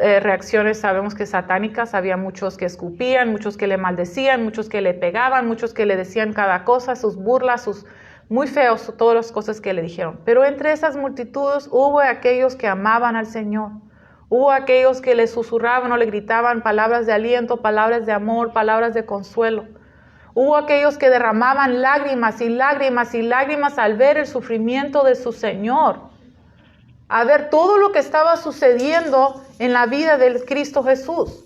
reacciones, sabemos que satánicas, había muchos que escupían, muchos que le maldecían, muchos que le pegaban, muchos que le decían cada cosa, sus burlas, sus muy feos, todas las cosas que le dijeron. Pero entre esas multitudes hubo aquellos que amaban al Señor. Hubo aquellos que le susurraban o le gritaban palabras de aliento, palabras de amor, palabras de consuelo. Hubo aquellos que derramaban lágrimas y lágrimas y lágrimas al ver el sufrimiento de su Señor, a ver todo lo que estaba sucediendo en la vida del Cristo Jesús.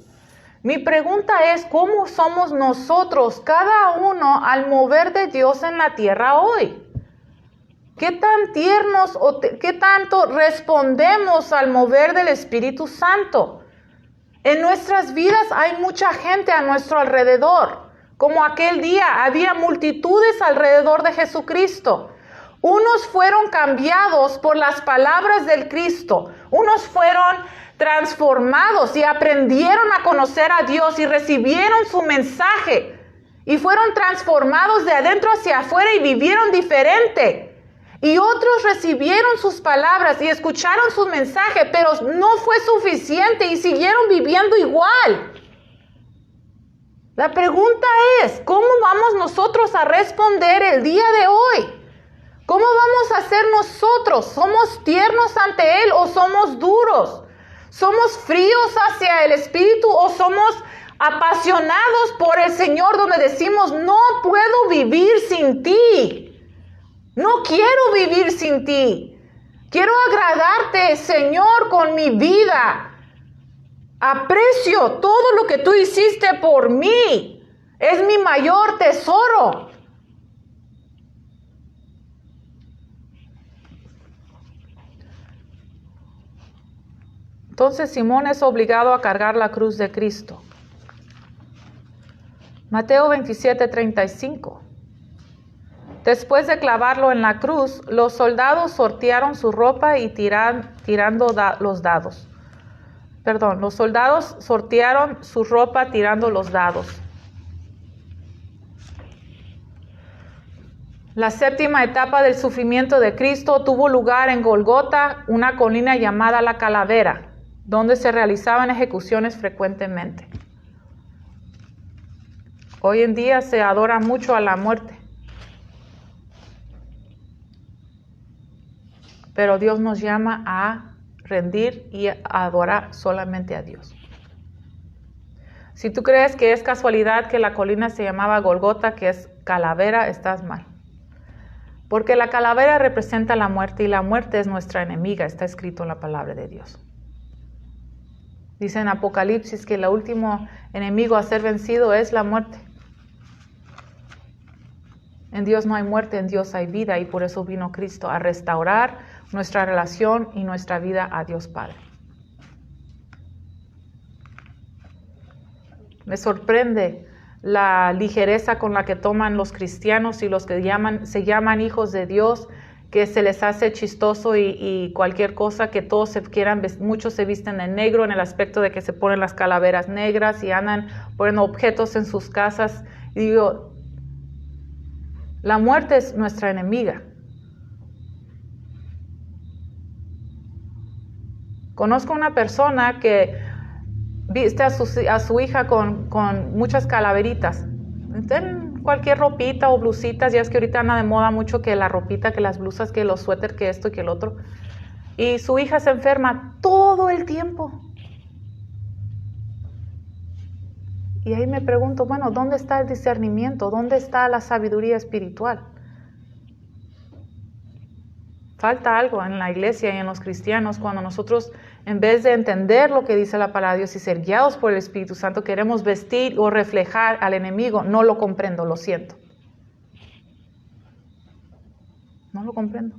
Mi pregunta es, ¿cómo somos nosotros, cada uno, al mover de Dios en la tierra hoy? ¿Qué tan tiernos o qué tanto respondemos al mover del Espíritu Santo? En nuestras vidas hay mucha gente a nuestro alrededor. Como aquel día, había multitudes alrededor de Jesucristo. Unos fueron cambiados por las palabras del Cristo. Unos fueron transformados y aprendieron a conocer a Dios y recibieron su mensaje. Y fueron transformados de adentro hacia afuera y vivieron diferente. Y otros recibieron sus palabras y escucharon su mensaje, pero no fue suficiente y siguieron viviendo igual. La pregunta es, ¿cómo vamos nosotros a responder el día de hoy? ¿Cómo vamos a ser nosotros? ¿Somos tiernos ante Él o somos duros? ¿Somos fríos hacia el Espíritu o somos apasionados por el Señor donde decimos, no puedo vivir sin ti? No quiero vivir sin ti. Quiero agradarte, Señor, con mi vida. Aprecio todo lo que tú hiciste por mí. Es mi mayor tesoro. Entonces Simón es obligado a cargar la cruz de Cristo. Mateo 27:35. Después de clavarlo en la cruz, los soldados sortearon su ropa y los dados. Los soldados sortearon su ropa tirando los dados. La séptima etapa del sufrimiento de Cristo tuvo lugar en Golgota, una colina llamada la Calavera, donde se realizaban ejecuciones frecuentemente. Hoy en día se adora mucho a la muerte. Pero Dios nos llama a rendir y a adorar solamente a Dios. Si tú crees que es casualidad que la colina se llamaba Golgota, que es calavera, estás mal. Porque la calavera representa la muerte y la muerte es nuestra enemiga, está escrito en la palabra de Dios. Dice en Apocalipsis que el último enemigo a ser vencido es la muerte. En Dios no hay muerte, en Dios hay vida y por eso vino Cristo a restaurar nuestra relación y nuestra vida a Dios Padre. Me sorprende la ligereza con la que toman los cristianos y los que se llaman hijos de Dios, que se les hace chistoso y cualquier cosa, que todos se quieran, muchos se visten de negro en el aspecto de que se ponen las calaveras negras y andan poniendo objetos en sus casas. Y digo, la muerte es nuestra enemiga. Conozco una persona que viste a su hija con muchas calaveritas. En cualquier ropita o blusitas, ya es que ahorita anda de moda mucho que la ropita, que las blusas, que los suéter, que esto y que el otro. Y su hija se enferma todo el tiempo. Y ahí me pregunto, bueno, ¿dónde está el discernimiento? ¿Dónde está la sabiduría espiritual? Falta algo en la iglesia y en los cristianos cuando nosotros, en vez de entender lo que dice la palabra de Dios y ser guiados por el Espíritu Santo, queremos vestir o reflejar al enemigo. No lo comprendo, lo siento. No lo comprendo.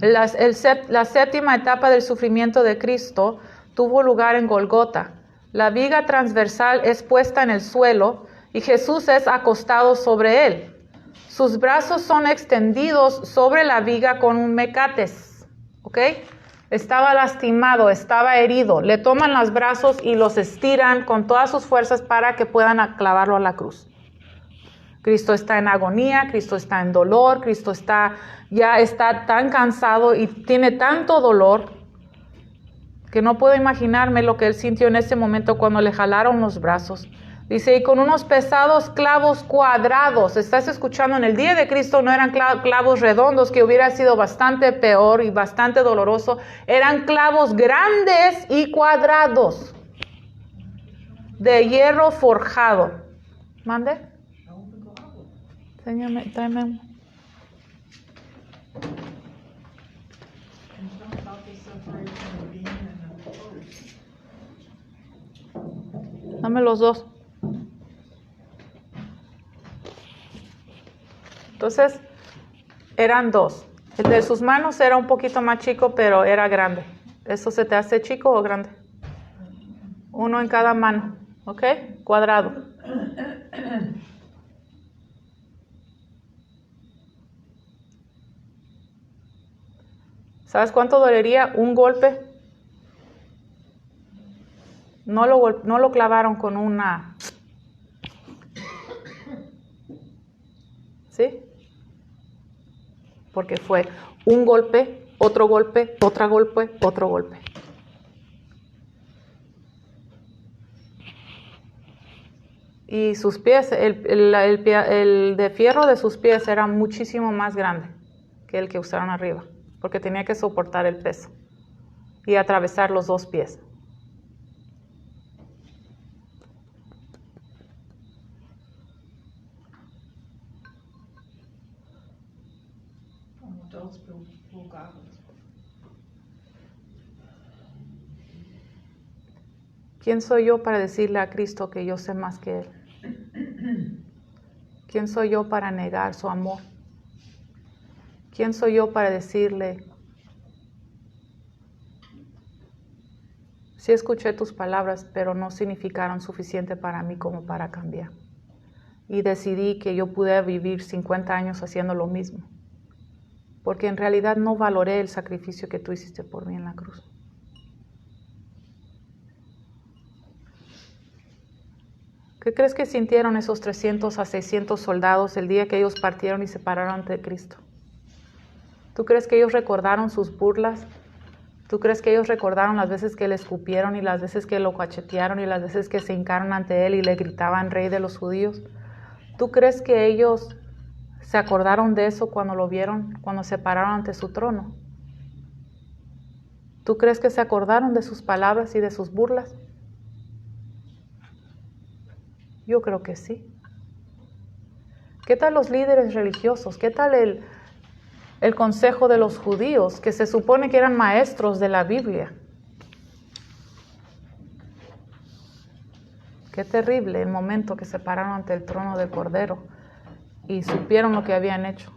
La séptima etapa del sufrimiento de Cristo tuvo lugar en Golgota. La viga transversal es puesta en el suelo y Jesús es acostado sobre él. Sus brazos son extendidos sobre la viga con un mecates, ¿ok? Estaba lastimado, estaba herido. Le toman los brazos y los estiran con todas sus fuerzas para que puedan clavarlo a la cruz. Cristo está en agonía, Cristo está en dolor, Cristo ya está tan cansado y tiene tanto dolor que no puedo imaginarme lo que él sintió en ese momento cuando le jalaron los brazos. Dice, y con unos pesados clavos cuadrados. Estás escuchando, en el día de Cristo no eran clavos redondos, que hubiera sido bastante peor y bastante doloroso. Eran clavos grandes y cuadrados, de hierro forjado. ¿Mande? Enséñame, tráeme. Dame los dos. Entonces, eran dos. El de sus manos era un poquito más chico, pero era grande. ¿Eso se te hace chico o grande? Uno en cada mano, ¿ok? Cuadrado. ¿Sabes cuánto dolería un golpe? No lo clavaron con una... ¿Sí? Porque fue un golpe, otro golpe, otro golpe, otro golpe. Y sus pies, el de fierro de sus pies era muchísimo más grande que el que usaron arriba, porque tenía que soportar el peso y atravesar los dos pies. ¿Quién soy yo para decirle a Cristo que yo sé más que Él? ¿Quién soy yo para negar su amor? ¿Quién soy yo para decirle, sí escuché tus palabras, pero no significaron suficiente para mí como para cambiar? Y decidí que yo pude vivir 50 años haciendo lo mismo, porque en realidad no valoré el sacrificio que tú hiciste por mí en la cruz. ¿Qué crees que sintieron esos 300 a 600 soldados el día que ellos partieron y se pararon ante Cristo? ¿Tú crees que ellos recordaron sus burlas? ¿Tú crees que ellos recordaron las veces que le escupieron y las veces que lo cachetearon y las veces que se hincaron ante él y le gritaban Rey de los judíos? ¿Tú crees que ellos se acordaron de eso cuando lo vieron, cuando se pararon ante su trono? ¿Tú crees que se acordaron de sus palabras y de sus burlas? Yo creo que sí. ¿Qué tal los líderes religiosos? ¿Qué tal el consejo de los judíos, que se supone que eran maestros de la Biblia? Qué terrible el momento que se pararon ante el trono del Cordero y supieron lo que habían hecho.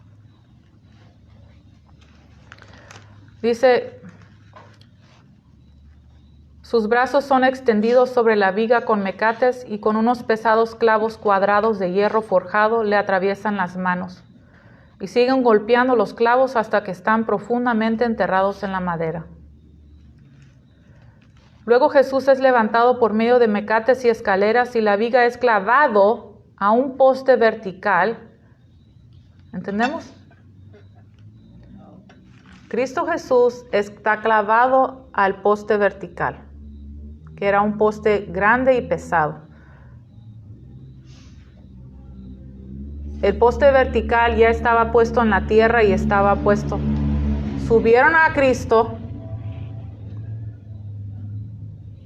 Dice, Sus brazos son extendidos sobre la viga con mecates y con unos pesados clavos cuadrados de hierro forjado le atraviesan las manos. Y siguen golpeando los clavos hasta que están profundamente enterrados en la madera. Luego Jesús es levantado por medio de mecates y escaleras y la viga es clavado a un poste vertical. ¿Entendemos? Cristo Jesús está clavado al poste vertical, que era un poste grande y pesado. El poste vertical ya estaba puesto en la tierra y estaba puesto. Subieron a Cristo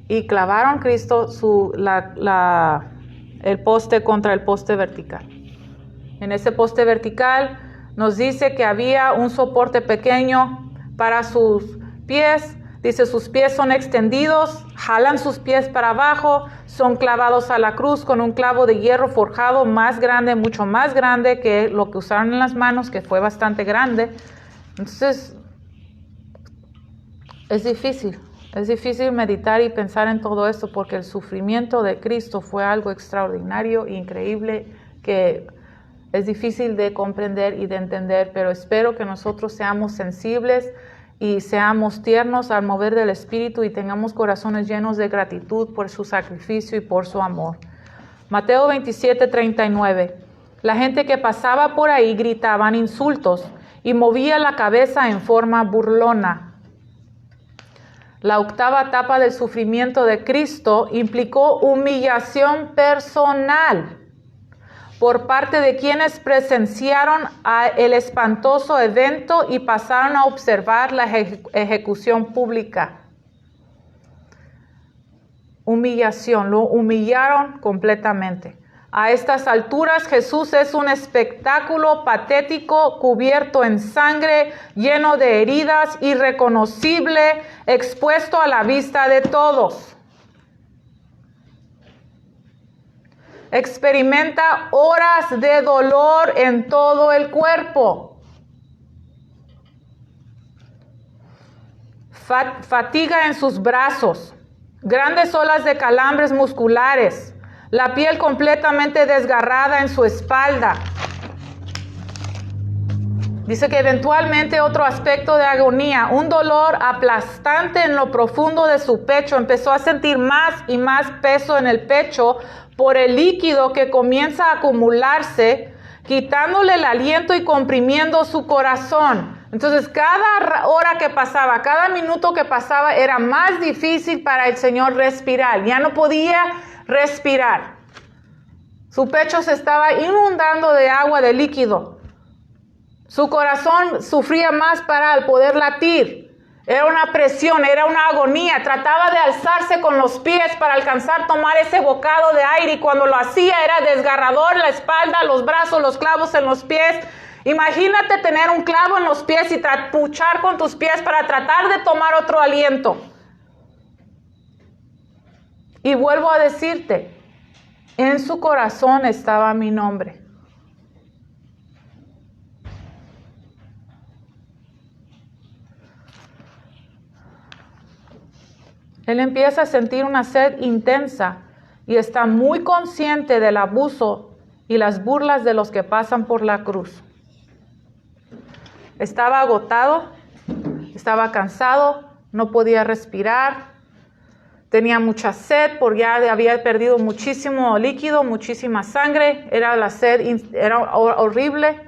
y clavaron a Cristo el poste contra el poste vertical. En ese poste vertical nos dice que había un soporte pequeño para sus pies. Dice, sus pies son extendidos, jalan sus pies para abajo, son clavados a la cruz con un clavo de hierro forjado más grande, mucho más grande que lo que usaron en las manos, que fue bastante grande. Entonces, es difícil meditar y pensar en todo esto porque el sufrimiento de Cristo fue algo extraordinario, increíble, que es difícil de comprender y de entender, pero espero que nosotros seamos sensibles y seamos tiernos al mover del Espíritu y tengamos corazones llenos de gratitud por su sacrificio y por su amor. Mateo 27:39. La gente que pasaba por ahí gritaban insultos y movía la cabeza en forma burlona. La octava etapa del sufrimiento de Cristo implicó humillación personal por parte de quienes presenciaron el espantoso evento y pasaron a observar la ejecución pública. Humillación, lo humillaron completamente. A estas alturas Jesús es un espectáculo patético, cubierto en sangre, lleno de heridas, irreconocible, expuesto a la vista de todos. Experimenta horas de dolor en todo el cuerpo. Fatiga en sus brazos, grandes olas de calambres musculares, la piel completamente desgarrada en su espalda. Dice que eventualmente otro aspecto de agonía, un dolor aplastante en lo profundo de su pecho. Empezó a sentir más y más peso en el pecho por el líquido que comienza a acumularse, quitándole el aliento y comprimiendo su corazón. Entonces, cada hora que pasaba, cada minuto que pasaba, era más difícil para el Señor respirar. Ya no podía respirar. Su pecho se estaba inundando de agua, de líquido. Su corazón sufría más para poder latir. Era una presión, era una agonía. Trataba de alzarse con los pies para alcanzar tomar ese bocado de aire. Y cuando lo hacía era desgarrador, la espalda, los brazos, los clavos en los pies. Imagínate tener un clavo en los pies y puchar con tus pies para tratar de tomar otro aliento. Y vuelvo a decirte, en su corazón estaba mi nombre. Él empieza a sentir una sed intensa y está muy consciente del abuso y las burlas de los que pasan por la cruz. Estaba agotado, estaba cansado, no podía respirar, tenía mucha sed porque ya había perdido muchísimo líquido, muchísima sangre, la sed era horrible.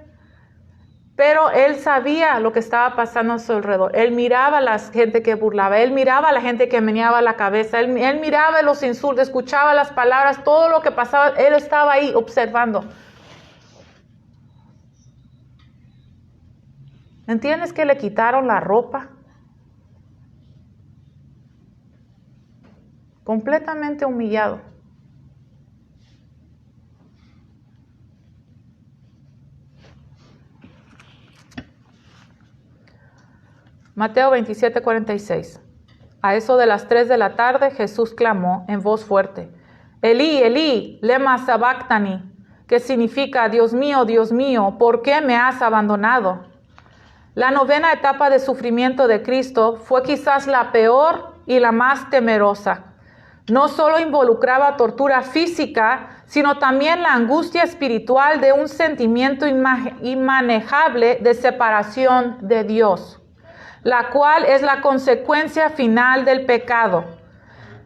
Pero él sabía lo que estaba pasando a su alrededor. Él miraba a la gente que burlaba, él miraba a la gente que meneaba la cabeza, él miraba los insultos, escuchaba las palabras, todo lo que pasaba, él estaba ahí observando. ¿Entiendes que le quitaron la ropa? Completamente humillado. Mateo 27:46. A eso de las 3 de la tarde, Jesús clamó en voz fuerte, Elí, Elí, lema sabactani, que significa, Dios mío, ¿por qué me has abandonado? La novena etapa de sufrimiento de Cristo fue quizás la peor y la más temerosa. No solo involucraba tortura física, sino también la angustia espiritual de un sentimiento inmanejable de separación de Dios, la cual es la consecuencia final del pecado.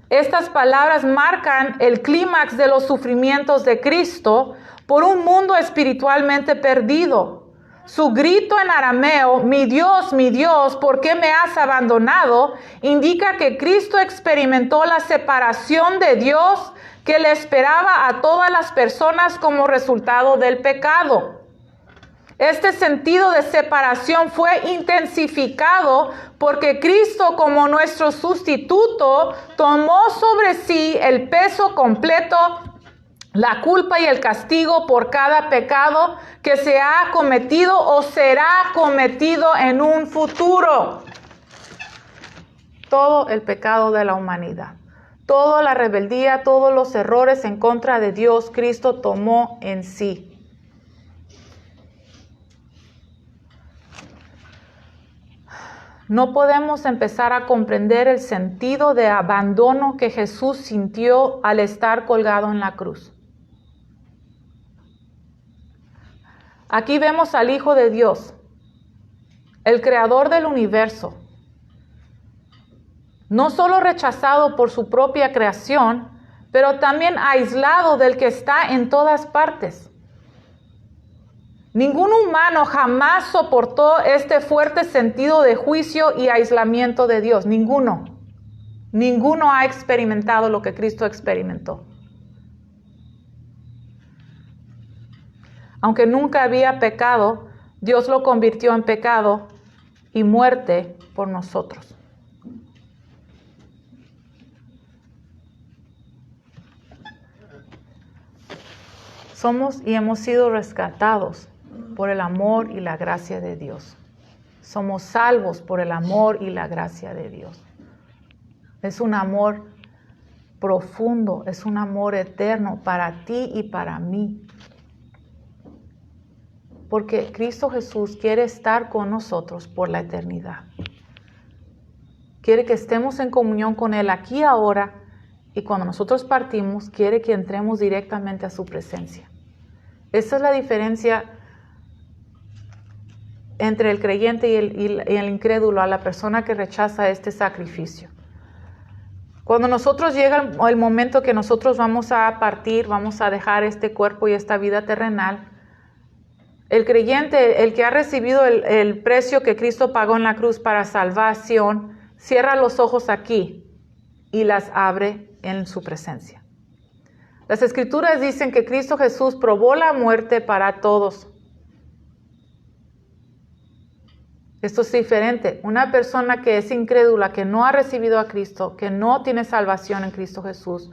Estas palabras marcan el clímax de los sufrimientos de Cristo por un mundo espiritualmente perdido. Su grito en arameo, mi Dios, ¿por qué me has abandonado?, indica que Cristo experimentó la separación de Dios que le esperaba a todas las personas como resultado del pecado. Este sentido de separación fue intensificado porque Cristo, como nuestro sustituto, tomó sobre sí el peso completo, la culpa y el castigo por cada pecado que se ha cometido o será cometido en un futuro. Todo el pecado de la humanidad, toda la rebeldía, todos los errores en contra de Dios, Cristo tomó en sí. No podemos empezar a comprender el sentido de abandono que Jesús sintió al estar colgado en la cruz. Aquí vemos al Hijo de Dios, el creador del universo, no solo rechazado por su propia creación, pero también aislado del que está en todas partes. Ningún humano jamás soportó este fuerte sentido de juicio y aislamiento de Dios. Ninguno. Ninguno ha experimentado lo que Cristo experimentó. Aunque nunca había pecado, Dios lo convirtió en pecado y muerte por nosotros. Somos y hemos sido rescatados por el amor y la gracia de Dios. Somos salvos por el amor y la gracia de Dios. Es un amor profundo, es un amor eterno para ti y para mí. Porque Cristo Jesús quiere estar con nosotros por la eternidad. Quiere que estemos en comunión con Él aquí ahora, y cuando nosotros partimos, quiere que entremos directamente a su presencia. Esa es la diferencia entre el creyente y el incrédulo, a la persona que rechaza este sacrificio. Cuando nosotros llega el momento que nosotros vamos a partir, vamos a dejar este cuerpo y esta vida terrenal, el creyente, el que ha recibido el precio que Cristo pagó en la cruz para salvación, cierra los ojos aquí y las abre en su presencia. Las Escrituras dicen que Cristo Jesús probó la muerte para todos. Esto es diferente. Una persona que es incrédula, que no ha recibido a Cristo, que no tiene salvación en Cristo Jesús,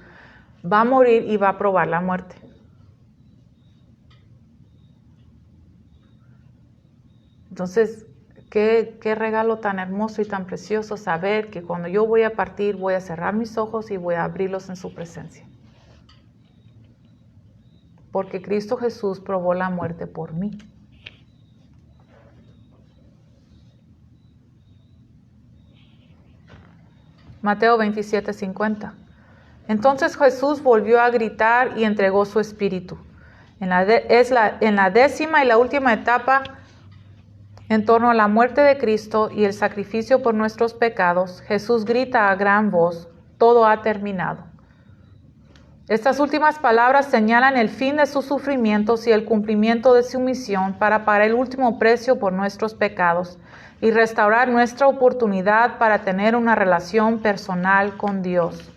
va a morir y va a probar la muerte. Entonces, qué regalo tan hermoso y tan precioso saber que cuando yo voy a partir, voy a cerrar mis ojos y voy a abrirlos en su presencia. Porque Cristo Jesús probó la muerte por mí. Mateo 27:50. Entonces Jesús volvió a gritar y entregó su espíritu. En la décima y la última etapa en torno a la muerte de Cristo y el sacrificio por nuestros pecados, Jesús grita a gran voz: todo ha terminado. Estas últimas palabras señalan el fin de sus sufrimientos y el cumplimiento de su misión para pagar el último precio por nuestros pecados y restaurar nuestra oportunidad para tener una relación personal con Dios.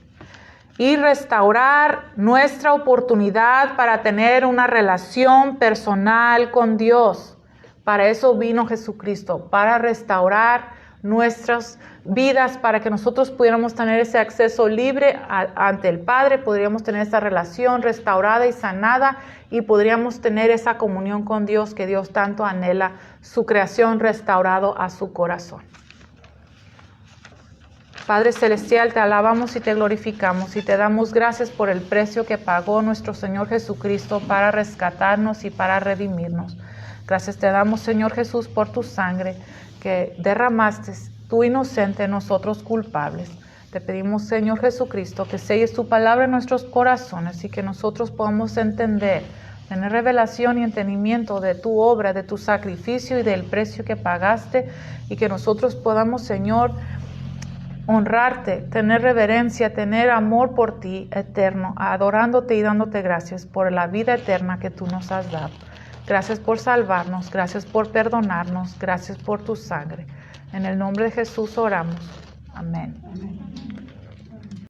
Y restaurar nuestra oportunidad para tener una relación personal con Dios. Para eso vino Jesucristo, para restaurar nuestras vidas, para que nosotros pudiéramos tener ese acceso libre ante el Padre, podríamos tener esa relación restaurada y sanada y podríamos tener esa comunión con Dios que Dios tanto anhela, su creación restaurado a su corazón. Padre Celestial, te alabamos y te glorificamos y te damos gracias por el precio que pagó nuestro Señor Jesucristo para rescatarnos y para redimirnos. Gracias te damos, Señor Jesús, por tu sangre que derramaste, tú inocente, nosotros culpables. Te pedimos, Señor Jesucristo, que selles tu palabra en nuestros corazones y que nosotros podamos entender, tener revelación y entendimiento de tu obra, de tu sacrificio y del precio que pagaste, y que nosotros podamos, Señor, honrarte, tener reverencia, tener amor por ti eterno, adorándote y dándote gracias por la vida eterna que tú nos has dado. Gracias por salvarnos, gracias por perdonarnos, gracias por tu sangre. En el nombre de Jesús oramos. Amén. Amén.